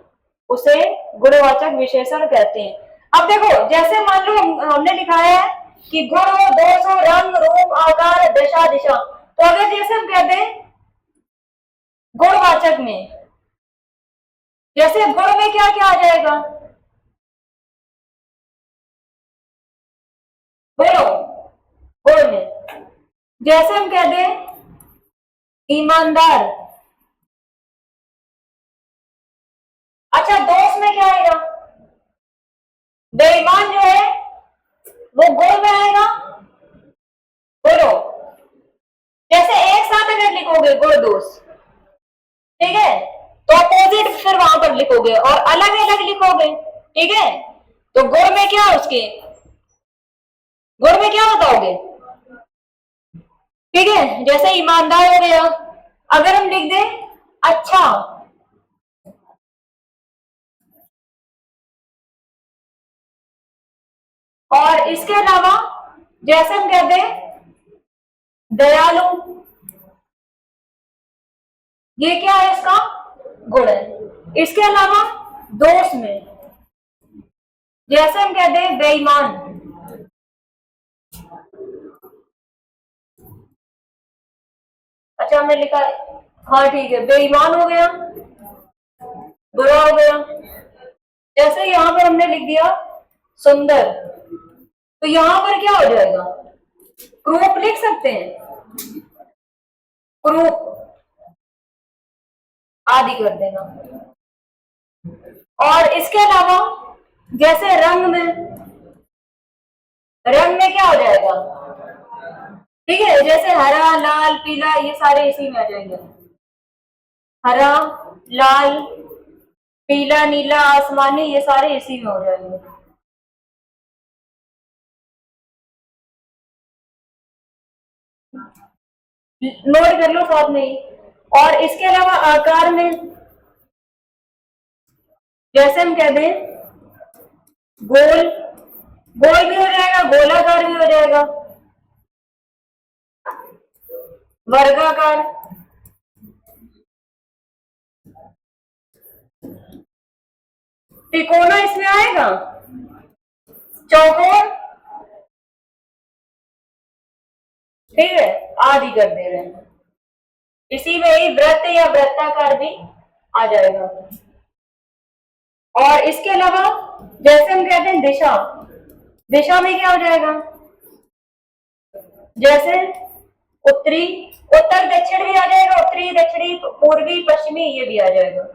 उसे गुणवाचक विशेषण कहते हैं। अब देखो, जैसे मान लो हमने लिखा है कि गुण हो, दोष हो, रंग, रूप, आकार, दशा, दिशा। तो अगर जैसे हम कहते हैं गुणवाचक में जैसे गुण में क्या क्या आ जाएगा, बोलो, गुण में जैसे हम कह दें ईमानदार। अच्छा, दोष में क्या आएगा, बेईमान जो है वो गुण में आएगा, बोलो। जैसे एक साथ अगर लिखोगे गुण दोष, ठीक है, तो अपोजिट फिर वहां पर लिखोगे और अलग अलग लिखोगे, ठीक है, तो गुण में क्या उसके, गुण में क्या बताओगे, ठीक है। जैसे ईमानदार हो गया, अगर हम लिख दें अच्छा, और इसके अलावा जैसे हम कहते हैं दयालु, ये क्या है, इसका गुण है। इसके अलावा दोष में जैसे हम कहते हैं बेईमान, अच्छा हमने लिखा, हाँ ठीक है, बेईमान हो गया, बुरा हो गया। जैसे यहां पर हमने लिख दिया सुंदर, तो यहां पर क्या हो जाएगा, क्रूप लिख सकते हैं, क्रूप आदि कर देना। और इसके अलावा जैसे रंग में, रंग में क्या हो जाएगा, ठीक है, जैसे हरा लाल पीला ये सारे इसी में आ जाएंगे, हरा लाल पीला नीला आसमानी ये सारे इसी में हो जाएंगे। नोट कर लो साथ में ही। और इसके अलावा आकार में जैसे हम कह दें गोल, गोल भी हो जाएगा, गोलाकार भी हो जाएगा, वर्गाकार, त्रिकोणा इसमें आएगा, चौकोर, ठीक है, आदि कर दे रहे हैं। इसी में ही वृत्त या वृत्ताकार भी आ जाएगा। और इसके अलावा जैसे हम कहते हैं दिशा, दिशा में क्या हो जाएगा, जैसे उत्तरी, उत्तर दक्षिण भी आ जाएगा, उत्तरी दक्षिणी पूर्वी पश्चिमी ये भी आ जाएगा।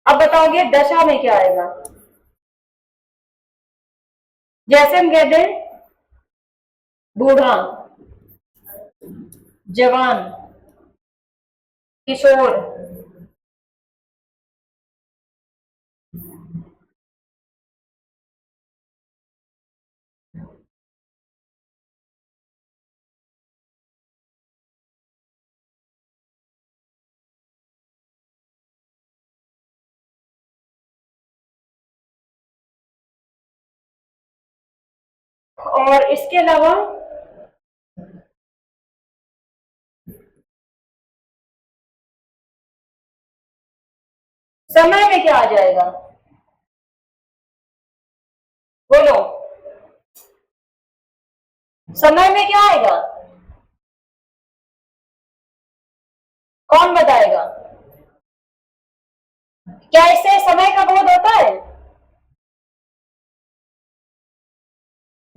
अब बताओगे दशा में क्या आएगा, जैसे हम कहते हैं बूढ़ा, जवान, किशोर, और इसके अलावा समय में क्या आ जाएगा, बोलो, समय में क्या आएगा, कौन बताएगा, क्या इससे समय का बोध होता है,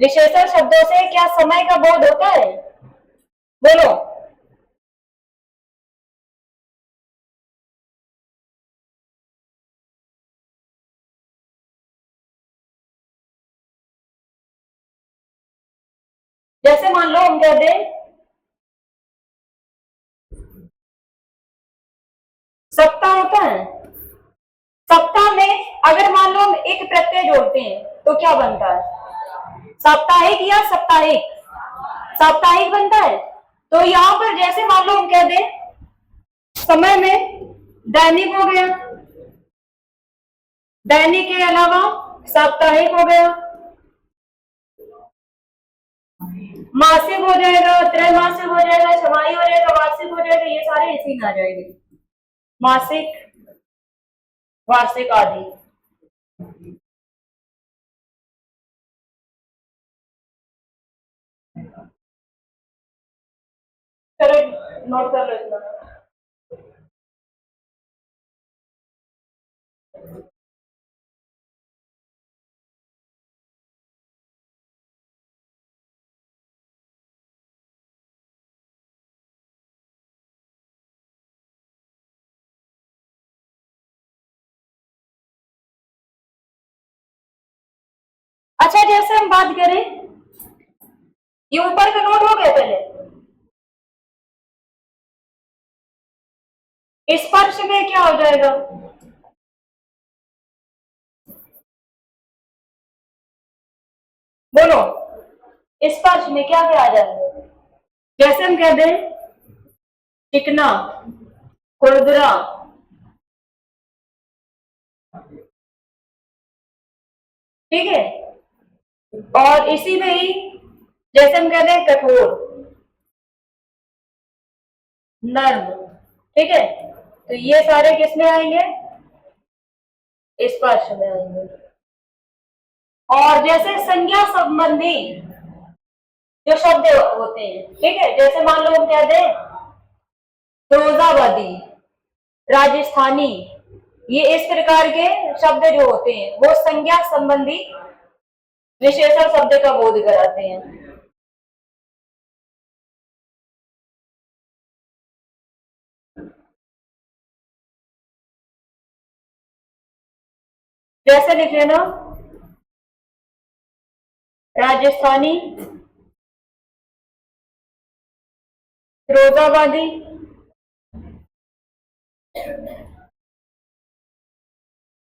विशेषण शब्दों से क्या समय का बोध होता है, बोलो। जैसे मान लो हम कह दें सप्ताह होता है, सप्ताह में अगर मान लो हम एक प्रत्यय जोड़ते हैं तो क्या बनता है, साप्ताहिक या साप्ताहिक, साप्ताहिक बनता है। तो यहां पर जैसे मान लो हम कह दें समय में दैनिक हो गया, दैनिक के अलावा साप्ताहिक हो गया, मासिक हो जाएगा, त्रैमासिक हो जाएगा, छमाही हो जाएगा, वार्षिक हो जाएगा, ये सारे इसी में आ जाएंगे। मासिक, वार्षिक आदि। चलो नोट कर लो इतना। अच्छा, जैसे हम बात करें, ये ऊपर का नोट हो गया पहले। स्पर्श में क्या हो जाएगा? बोलो, स्पर्श में क्या क्या आ जाएगा? जैसे हम कह दें चिकना, खुरदरा, ठीक है, और इसी में ही जैसे हम कहते हैं कठोर, नर्म, ठीक है, तो ये सारे किसमें आएंगे? स्पर्श में आएंगे। और जैसे संज्ञा संबंधी जो शब्द होते हैं, ठीक है, जैसे मान लो हम कहते हैं फिरोजाबादी, राजस्थानी, ये इस प्रकार के शब्द जो होते हैं वो संज्ञा संबंधी विशेषण शब्द का बोध कराते हैं। जैसे लिख लेना राजस्थानी, फिरोजाबादी,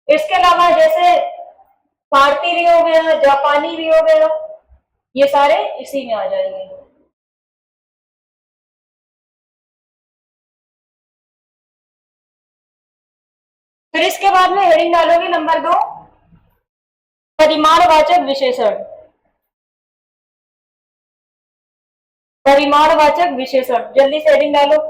इसके अलावा जैसे भारतीय भी हो गया, जापानी भी हो गया, ये सारे इसी में आ जाएंगे। फिर इसके बाद में हेडिंग डालोगे नंबर 2, परिमाणवाचक विशेषण। परिमाणवाचक विशेषण, जल्दी से हेडिंग डालो।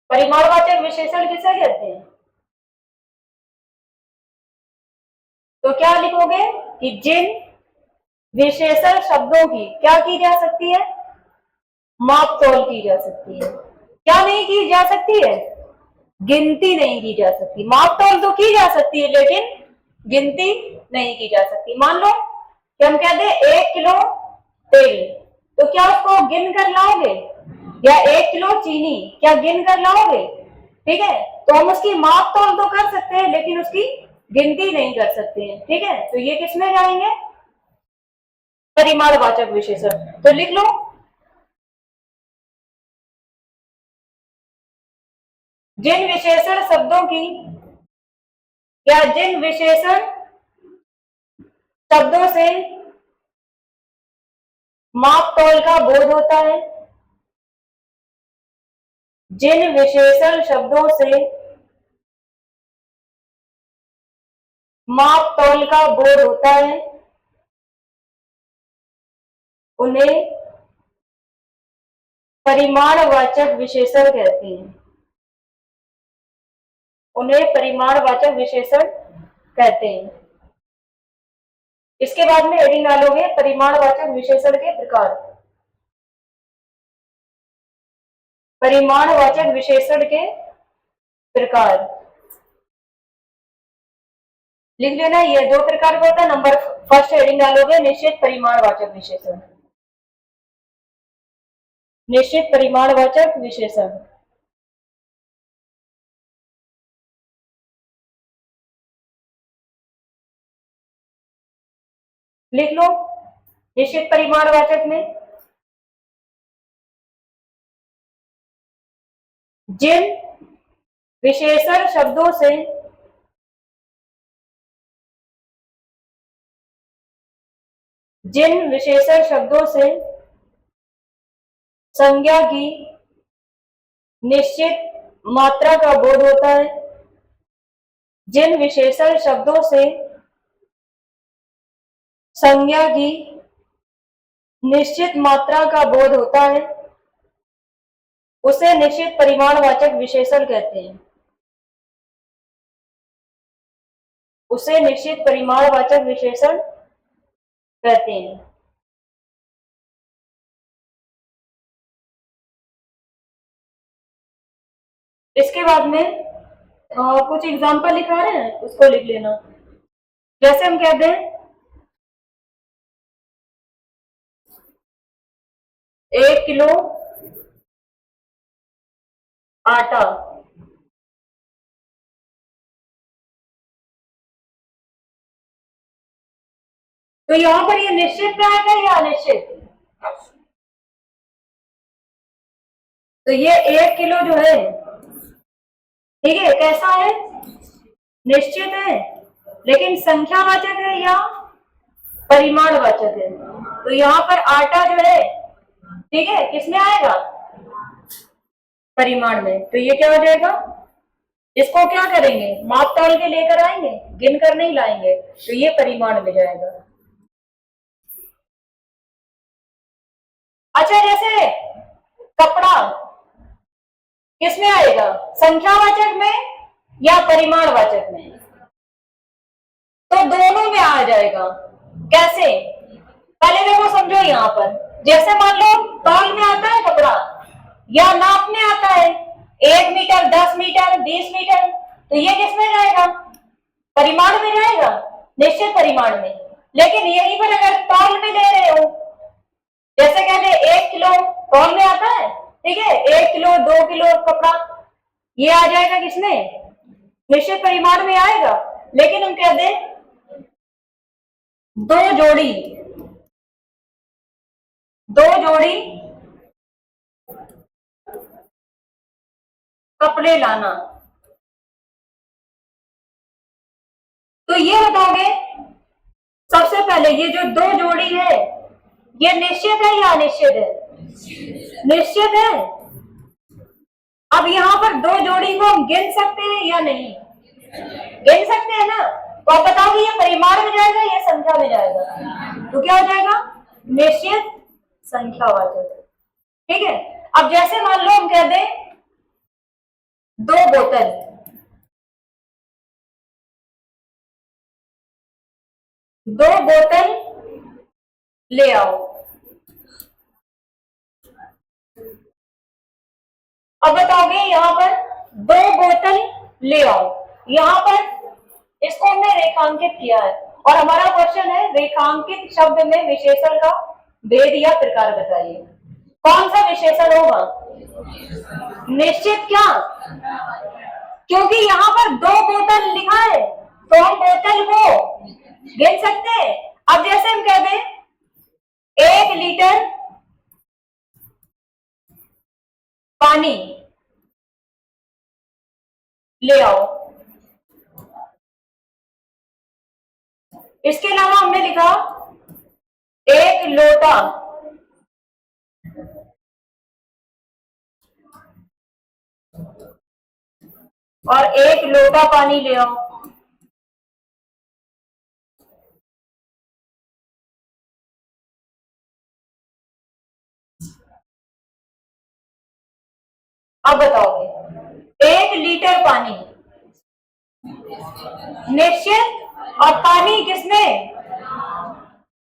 परिमाणवाचक विशेषण किसे कहते हैं? तो क्या लिखोगे कि जिन विशेषण शब्दों की क्या की जा सकती है? माप तोल की जा सकती है। क्या नहीं की जा सकती है? गिनती नहीं की जा सकती। माप तोल तो की जा सकती है लेकिन गिनती नहीं की जा सकती। मान लो कि हम कहते हैं 1 किलो तेल, तो क्या उसको गिन कर लाओगे? या 1 किलो चीनी क्या गिन कर लाओगे? ठीक है, तो हम उसकी माप तोल तो कर सकते हैं लेकिन उसकी गिनती नहीं कर सकते हैं। ठीक है, तो ये किसमें जाएंगे? परिमाणवाचक विशेषण। तो लिख लो, जिन विशेषण शब्दों की या जिन विशेषण शब्दों से माप तौल का बोध होता है, जिन विशेषण शब्दों से माप तौल का बोध होता है उन्हें परिमाणवाचक विशेषण कहते हैं। उन्हें परिमाणवाचक विशेषण कहते हैं। इसके बाद में हेडिंग डालोगे परिमाणवाचक विशेषण के प्रकार। परिमाणवाचक विशेषण के प्रकार लिख लेना। ये 2 प्रकार का होता है। नंबर फर्स्ट हेडिंग डालोगे निश्चित परिमाणवाचक विशेषण। निश्चित परिमाणवाचक विशेषण। लिख लो, निश्चित परिमाणवाचक में जिन विशेषण शब्दों से जिन विशेषण शब्दों से संज्ञा की निश्चित मात्रा का बोध होता है, जिन विशेषण शब्दों से संज्ञा की निश्चित मात्रा का बोध होता है, उसे निश्चित परिमाणवाचक विशेषण कहते हैं। उसे निश्चित परिमाणवाचक विशेषण कहते हैं। इसके बाद में कुछ एग्जाम्पल लिखा रहे हैं, उसको लिख लेना। जैसे हम कहते हैं 1 किलो आटा, तो यहां पर ये निश्चित में आएगा या अनिश्चित? तो ये 1 किलो जो है, ठीक है, कैसा है? निश्चित है, लेकिन संख्यावाचक है या परिमाणवाचक है? तो यहाँ पर आटा जो है, ठीक है, किसमें आएगा? परिमाण में। तो ये क्या हो जाएगा? इसको क्या करेंगे? माप तौल के लेकर आएंगे, गिन कर नहीं लाएंगे, तो ये परिमाण में जाएगा। अच्छा, जैसे कपड़ा किसमें आएगा? संख्यावाचक में या परिमाणवाचक में? तो दोनों में आ जाएगा। कैसे? पहले देखो, समझो। यहाँ पर जैसे मान लो तौल में आता है कपड़ा या नाप में आता है, 1 मीटर, 10 मीटर, 20 मीटर, तो ये किसमें जाएगा? परिमाण में जाएगा, निश्चित परिमाण में। लेकिन यहीं पर अगर तौल में ले रहे हो, जैसे कहते 1 किलो तौल में आता है, ठीक है, 1 किलो 2 किलो कपड़ा, ये आ जाएगा किसमें? निश्चित परिमाण में आएगा। लेकिन हम कहते 2 जोड़ी कपड़े लाना, तो ये बताओगे सबसे पहले ये जो 2 जोड़ी है, ये निश्चित है या अनिश्चित है? निश्चित है। अब यहाँ पर 2 जोड़ी को हम गिन सकते हैं या नहीं? गिन सकते हैं ना। तो आप बताओगे ये परिमाण में जाएगा या संख्या में जाएगा? तो क्या हो जाएगा? निश्चित संख्यावाचक। ठीक है। अब जैसे मान लो हम कह दें 2 बोतल, ले आओ। अब बताओगे यहां पर 2 बोतल ले आओ, यहां पर इसको हमने रेखांकित किया है और हमारा क्वेश्चन है रेखांकित शब्द में विशेषण का भेद या प्रकार बताइए। कौन सा विशेषण होगा? निश्चित। क्या? क्योंकि यहाँ पर 2 बोतल लिखा है तो हम बोतल को गिन सकते हैं। अब जैसे हम कह दें 1 लीटर पानी ले आओ, इसके अलावा हमने लिखा 1 लोटा और 1 लोटा पानी ले आओ। अब बताओगे 1 लीटर पानी निश्चित, और पानी किसमें?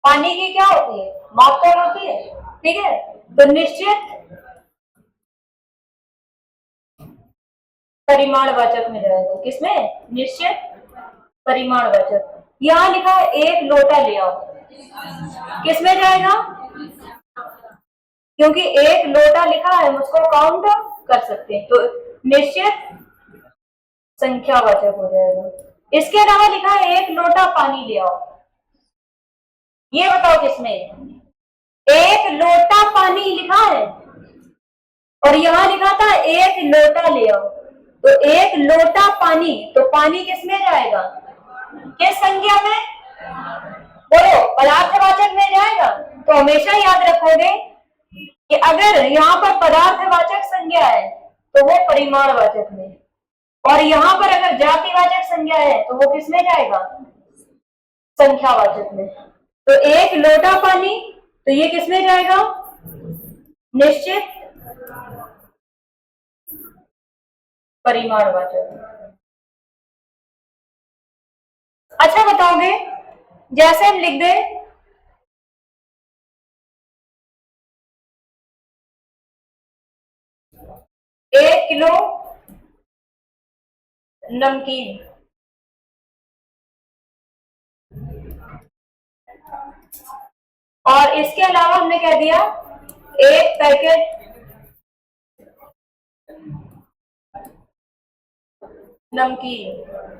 पानी की क्या होती है? मात्रा होती है। ठीक है, तो निश्चित परिमाणवाचक में जाएगा। किसमें? निश्चित परिमाणवाचक। यहां लिखा है 1 लोटा ले आओ, किसमें जाएगा? क्योंकि 1 लोटा लिखा है, हम उसको काउंट कर सकते हैं, तो निश्चित संख्यावाचक हो जाएगा। इसके अलावा लिखा है 1 लोटा पानी ले आओ, ये बताओ किसमें? 1 लोटा पानी लिखा है और यहां लिखा था 1 लोटा ले आओ, तो 1 लोटा पानी, तो पानी किसमें जाएगा? किस संख्या में? बोलो पदार्थवाचक में जाएगा। तो हमेशा याद रखोगे कि अगर यहाँ पर पदार्थवाचक संज्ञा है तो वो परिमाणवाचक में, और यहाँ पर अगर जातिवाचक संज्ञा है तो वो किसमें जाएगा? संख्यावाचक में। तो एक लोटा पानी, तो ये किसमें जाएगा? निश्चित परिमाणवाचक। अच्छा बताओगे, जैसे हम लिख दे 1 किलो नमकीन, और इसके अलावा हमने कह दिया 1 पैकेट नमकीन।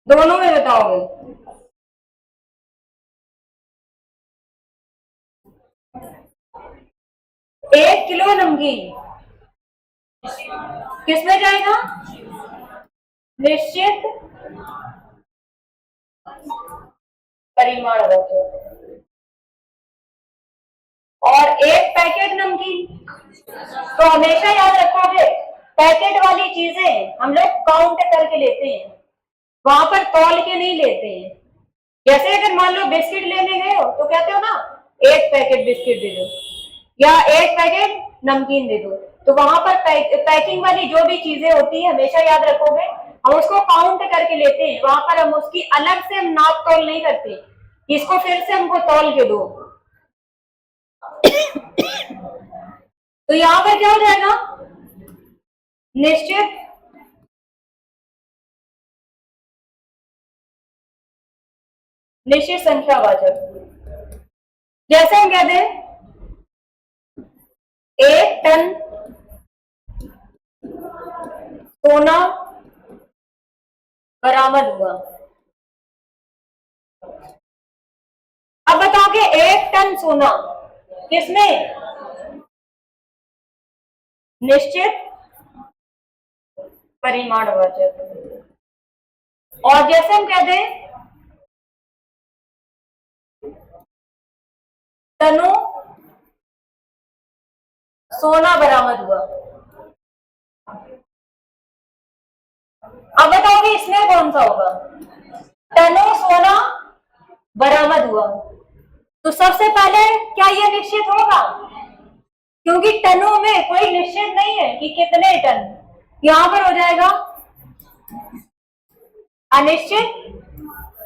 दोनों में बताओगे? 1 किलो नमकीन किसमें जाएगा? निश्चित परिमाणवाचक। और 1 पैकेट नमकीन, तो हमेशा याद रखोगे पैकेट वाली चीजें हम लोग काउंट करके लेते हैं, वहां पर तौल के नहीं लेते हैं। जैसे अगर मान लो बिस्किट लेने गए हो तो कहते हो ना 1 पैकेट बिस्किट दे दो या 1 पैकेट नमकीन दे दो, तो वहां पर पैकिंग वाली जो भी चीजें होती है हमेशा याद रखोगे हम उसको काउंट करके लेते हैं, वहां पर हम उसकी अलग से हम नाप तौल नहीं करते, इसको फिर से हमको तौल के दो। तो यहां पर क्या हो जाएगा? निश्चित निश्चित संख्यावाचक। जैसे हम कहते हैं 1 टन सोना बरामद हुआ। अब बताओ कि 1 टन सोना किसमें? निश्चित परिमाणवाचक। और जैसे हम कहते हैं टनों सोना बरामद हुआ। अब बताओगे इसमें कौन सा होगा? टनों सोना बरामद हुआ। तो सबसे पहले क्या यह निश्चित होगा? क्योंकि टनों में कोई निश्चित नहीं है कि कितने टन, यहां पर हो जाएगा अनिश्चित।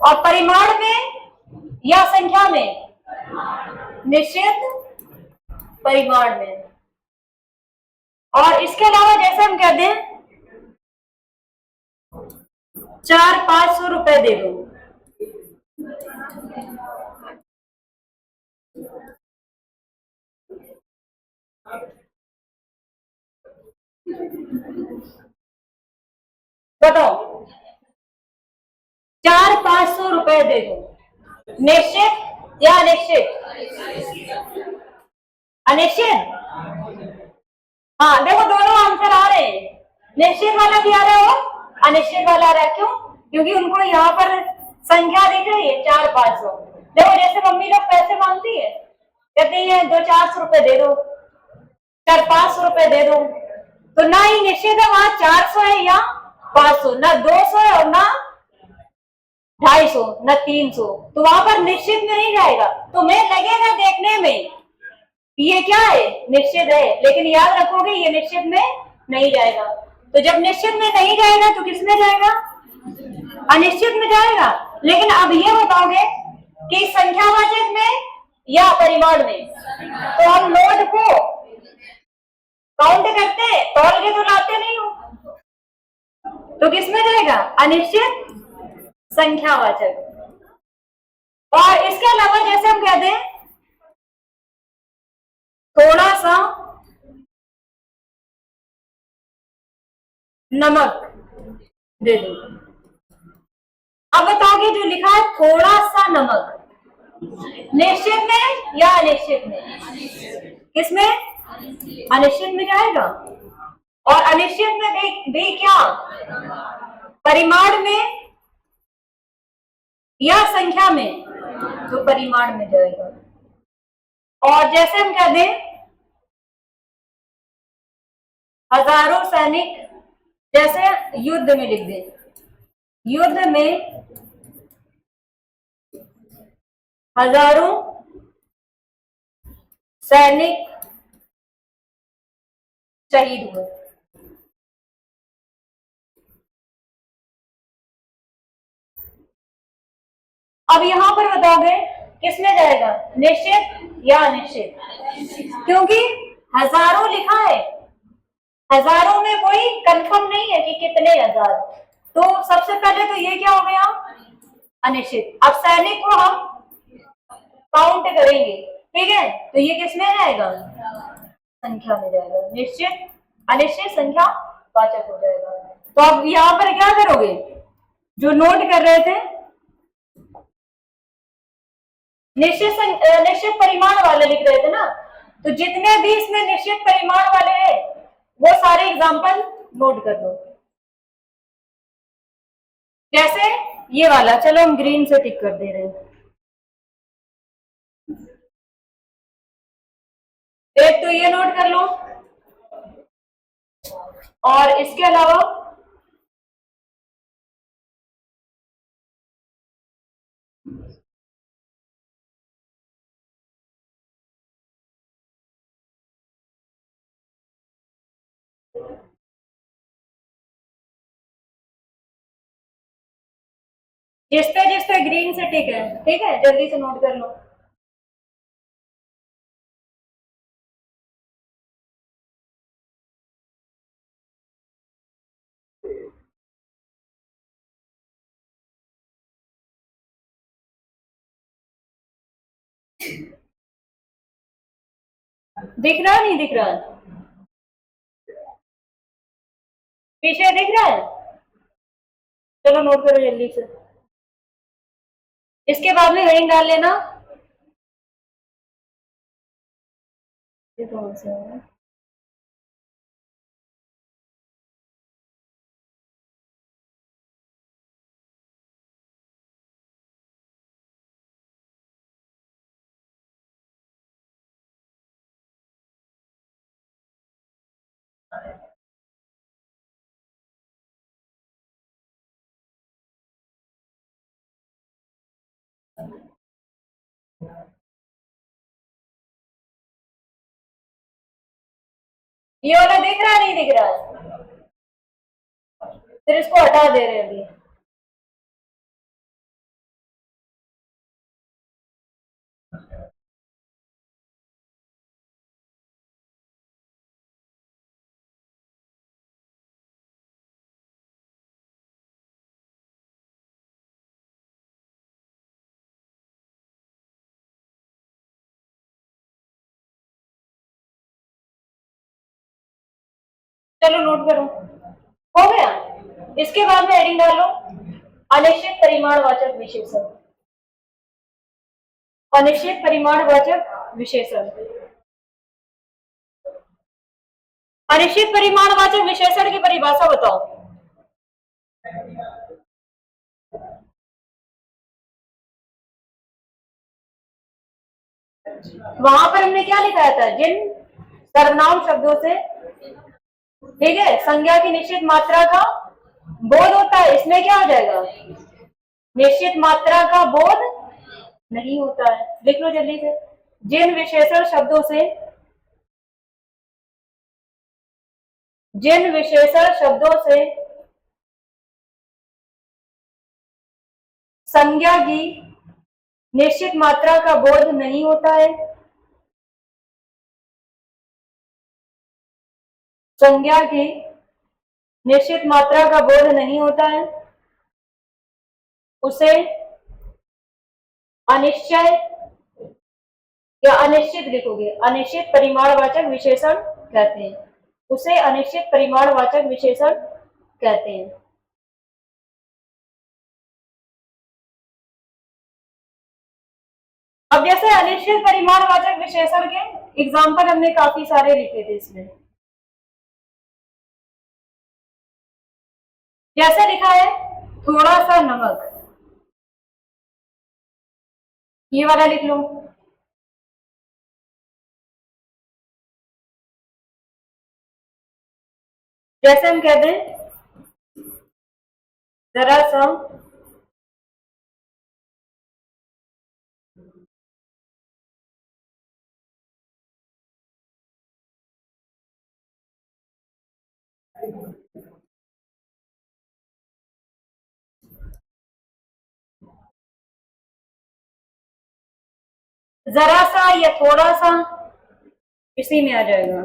और परिमाण में या संख्या में? निश्चित परिमाण में। और इसके अलावा जैसे हम कहते हैं 400-500 रुपए दे दो, बताओ 400-500 रुपए दे दो, निश्चित या अनिश्चित? अनिश्चित। हाँ देखो दोनों आंसर आ रहे हैं, निश्चित वाला भी आ रहा है और अनिश्चित वाला आ रहा है। क्यों? क्योंकि उनको यहाँ पर संख्या दिख रही है 400-500। देखो जैसे मम्मी लोग पैसे मांगती है, कहती है 200-400 रुपए दे दो, 400-500 रुपए दे दो, तो ना ही निश्चित है वहां 400 है या 500, ना 200 है और ना 250, ना 300, तो वहां पर निश्चित में नहीं जाएगा। तुम्हें लगेगा देखने में ये क्या है? निश्चित है, लेकिन याद रखोगे ये निश्चित में नहीं जाएगा। तो जब निश्चित में नहीं जाएगा तो किस में जाएगा? अनिश्चित में जाएगा। लेकिन अब ये बताओगे कि संख्यावाचक में या परिमाण में? तो हम नोट को काउंट करते हैं, तौल के तो लाते नहीं हो, तो किस में जाएगा? अनिश्चित संख्यावाचक। और इसके अलावा जैसे हम कहते हैं थोड़ा सा नमक दे दो। अब बताओगे जो लिखा है थोड़ा सा नमक, निश्चित में या अनिश्चित में? किसमें? अनिश्चित में जाएगा। और अनिश्चित में भी क्या, परिमाण में या संख्या में, तो परिमाण में जाएगा। और जैसे हम कह दें हजारों सैनिक, जैसे युद्ध में लिख दें, युद्ध में हजारों सैनिक शहीद हुए। अब यहां पर बताओगे किसमें जाएगा, निश्चित या अनिश्चित, क्योंकि हजारों लिखा है, हजारों में कोई कंफर्म नहीं है कि कितने हजार, तो सबसे पहले तो ये क्या हो गया, अनिश्चित। अब सैनिक को हम काउंट करेंगे, ठीक है, तो ये किसमें जाएगा, संख्या में जाएगा, निश्चित अनिश्चित संख्या वाचक हो जाएगा। तो अब यहां पर क्या करोगे, जो नोट कर रहे थे निश्चित परिमाण वाले लिख रहे थे ना, तो जितने भी इसमें निश्चित परिमाण वाले हैं वो सारे एग्जांपल नोट कर लो। जैसे ये वाला, चलो हम ग्रीन से टिक कर दे रहे हैं। एक तो ये नोट कर लो, और इसके अलावा जिस पे ग्रीन से टिक है, ठीक है, जल्दी से नोट कर लो। दिख रहा है, नहीं दिख रहा है, पीछे दिख रहा है, चलो नोट करो जल्दी से। इसके बाद में हेडिंग डाल लेना, ये कौन सा है, ये वाला दिख रहा है, नहीं दिख रहा है, फिर इसको हटा दे रहे हैं अभी। चलो नोट करो, हो गया। इसके बाद में हेडिंग डालो, अनिश्चित परिमाणवाचक विशेषण, अनिश्चित परिमाणवाचक विशेषण। अनिश्चित परिमाणवाचक विशेषण की परिभाषा बताओ। वहां पर हमने क्या लिखाया था, जिन सर्वनाम शब्दों से, ठीक है, संज्ञा की निश्चित मात्रा का बोध होता है, इसमें क्या हो जाएगा, निश्चित मात्रा का बोध नहीं होता है। लिख लो जल्दी से, जिन विशेषण शब्दों से, जिन विशेषण शब्दों से संज्ञा की निश्चित मात्रा का बोध नहीं होता है, संज्ञा की निश्चित मात्रा का बोध नहीं होता है, उसे अनिश्चय या अनिश्चित लिखोगे, अनिश्चित परिमाणवाचक विशेषण कहते हैं, उसे अनिश्चित परिमाणवाचक विशेषण कहते हैं। अब जैसे अनिश्चित परिमाणवाचक विशेषण के एग्जाम्पल हमने काफी सारे लिखे थे इसमें, कैसे लिखा है? थोड़ा सा नमक, ये वाला लिख लो। जैसे हम कहते हैं जरा सा जरा सा या थोड़ा सा, इसी में आ जाएगा।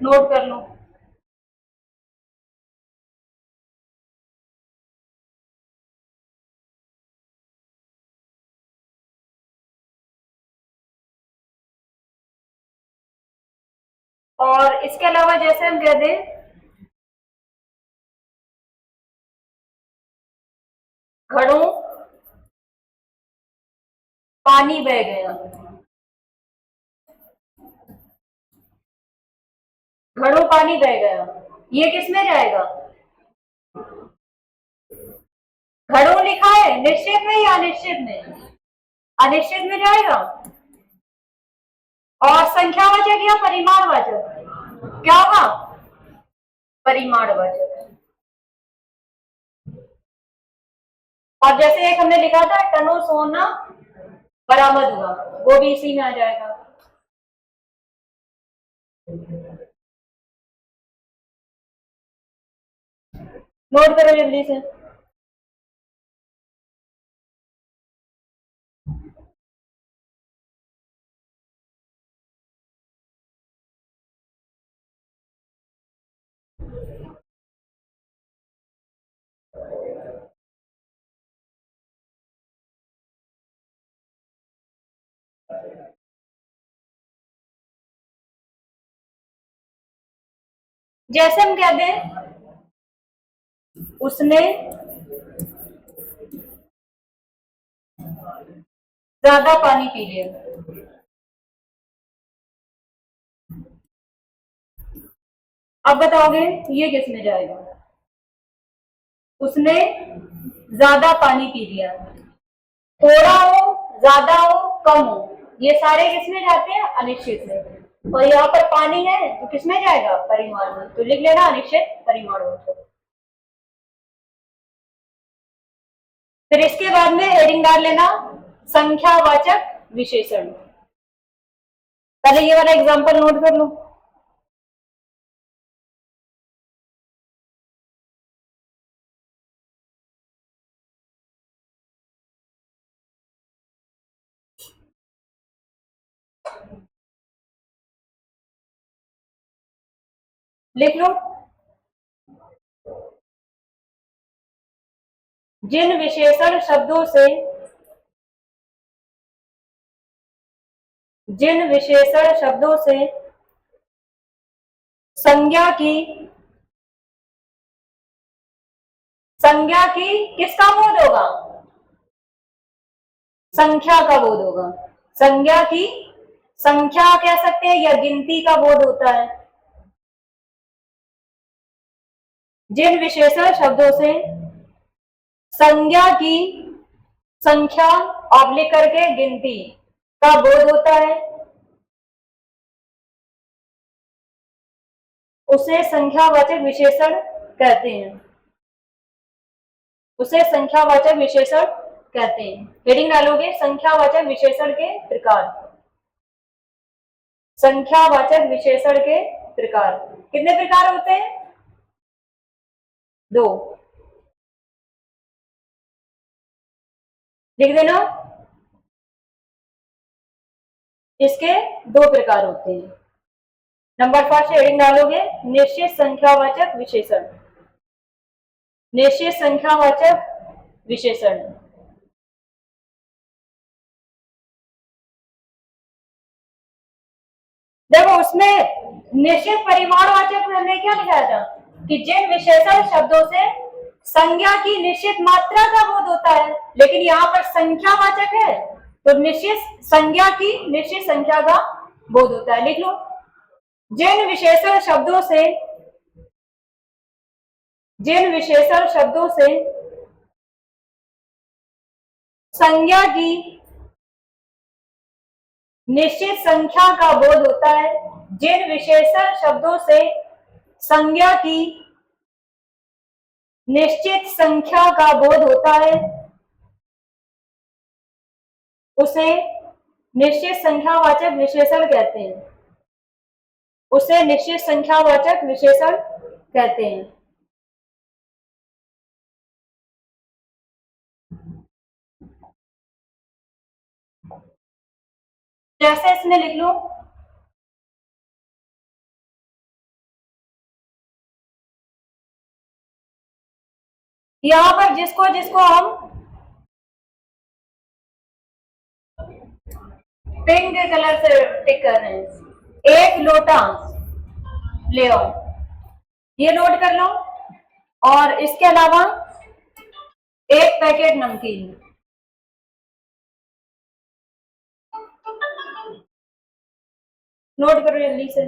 नोट कर लो। और इसके अलावा जैसे हम कहते हैं घड़ों पानी बह गया, घड़ों पानी बह गया, ये किस में जाएगा? घड़ों लिखा है निश्चित में या अनिश्चित में? अनिश्चित में जाएगा। और संख्यावाचक या परिमाणवाचक? क्या होगा? परिमाणवाचक। और जैसे एक हमने लिखा था टनो सोना बरामद हुआ, वो भी इसी में आ जाएगा। नोट करो जल्दी से। जैसे हम कहते हैं उसने ज्यादा पानी पी लिया। अब बताओगे ये किस में जाएगा? उसने ज्यादा पानी पी लिया। थोड़ा हो, ज्यादा हो, कम हो, ये सारे किस में जाते हैं? अनिश्चित में। और यहाँ पर पानी है तो किस में जाएगा? परिमाण में। तो लिख लेना अनिश्चित परिमाण। फिर इसके बाद में हेडिंग डाल लेना संख्यावाचक विशेषण। पहले ये वाला एग्जांपल नोट कर लो। लिख लो। जिन विशेषण शब्दों से संज्ञा की किसका बोध होगा? संख्या का बोध होगा। संज्ञा की संख्या कह सकते हैं या गिनती का बोध होता है। जिन विशेषण शब्दों से संज्ञा की संख्या ऑब्लिक करके गिनती का बोध होता है उसे संख्यावाचक विशेषण कहते हैं। उसे संख्यावाचक विशेषण कहते हैं। हेडिंग डालोगे संख्यावाचक विशेषण के प्रकार। संख्यावाचक विशेषण के प्रकार कितने प्रकार होते हैं? 2। लिख देना। इसके 2 प्रकार होते हैं। नंबर 5 हेडिंग डालोगे निश्चित संख्यावाचक विशेषण। निश्चित संख्यावाचक विशेषण। देखो उसमें निश्चित परिमाणवाचक में हमने क्या लिखा था कि जिन विशेषण शब्दों से संज्ञा की निश्चित मात्रा का बोध होता है, लेकिन यहाँ पर संख्यावाचक है तो निश्चित संज्ञा की निश्चित संख्या का बोध होता है। लिख लो, जिन विशेषण शब्दों से संज्ञा की निश्चित संख्या का बोध होता है, जिन विशेषण शब्दों से संज्ञा की निश्चित संख्या का बोध होता है उसे निश्चित संख्यावाचक विशेषण कहते हैं। उसे निश्चित संख्यावाचक विशेषण कहते हैं। जैसे इसमें लिख लो, यहां पर जिसको जिसको हम पिंक कलर से टिक कर रहे हैं, एक लोटा ले आओ, ये नोट कर लो, और इसके अलावा एक पैकेट नमकीन। नोट करो जल्दी से।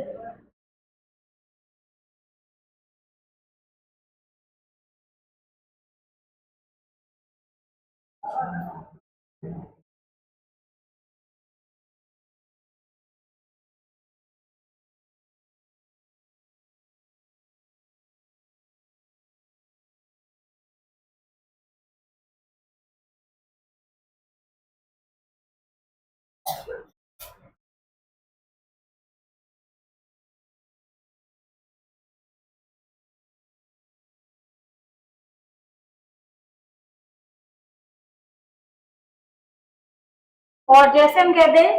और जैसे हम कहते हैं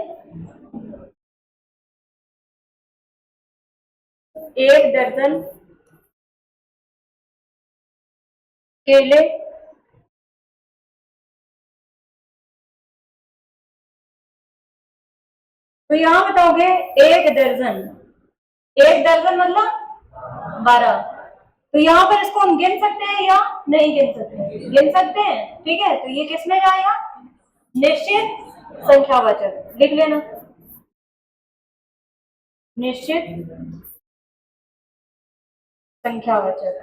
एक दर्जन केले, तो यहां बताओगे एक दर्जन मतलब 12। तो यहाँ पर इसको हम गिन सकते हैं या नहीं गिन सकते? गिन सकते हैं, ठीक है। तो ये किस में जाएगा? निश्चित संख्यावाचक। लिख लेना, निश्चित संख्यावाचक।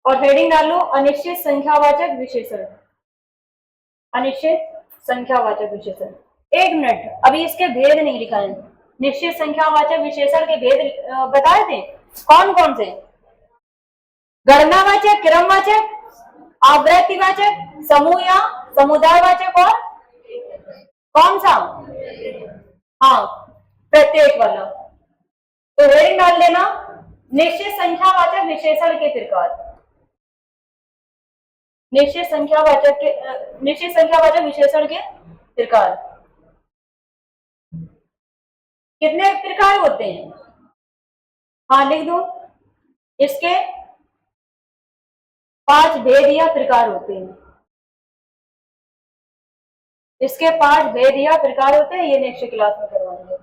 और हेडिंग डालो अनिश्चित संख्यावाचक विशेषण। अनिश्चित संख्यावाचक विशेषण। एक मिनट, अभी इसके भेद नहीं लिखा है। निश्चित संख्यावाचक विशेषण के भेद बताए थे, कौन कौन से? गणनावाचक, क्रमवाचक, आवृत्तिवाचक, समूह या समुदायवाचक, और कौन सा? हाँ, प्रत्येक वाला। तो हेडिंग डाल लेना निश्चित संख्यावाचक विशेषण के प्रकार। निश्चित संख्यावाचक विशेषण के प्रकार कितने प्रकार होते हैं? हाँ लिख दो, इसके 5 भेद या प्रकार होते हैं। इसके 5 भेद या प्रकार होते हैं, ये नेक्स्ट क्लास में करवाएंगे।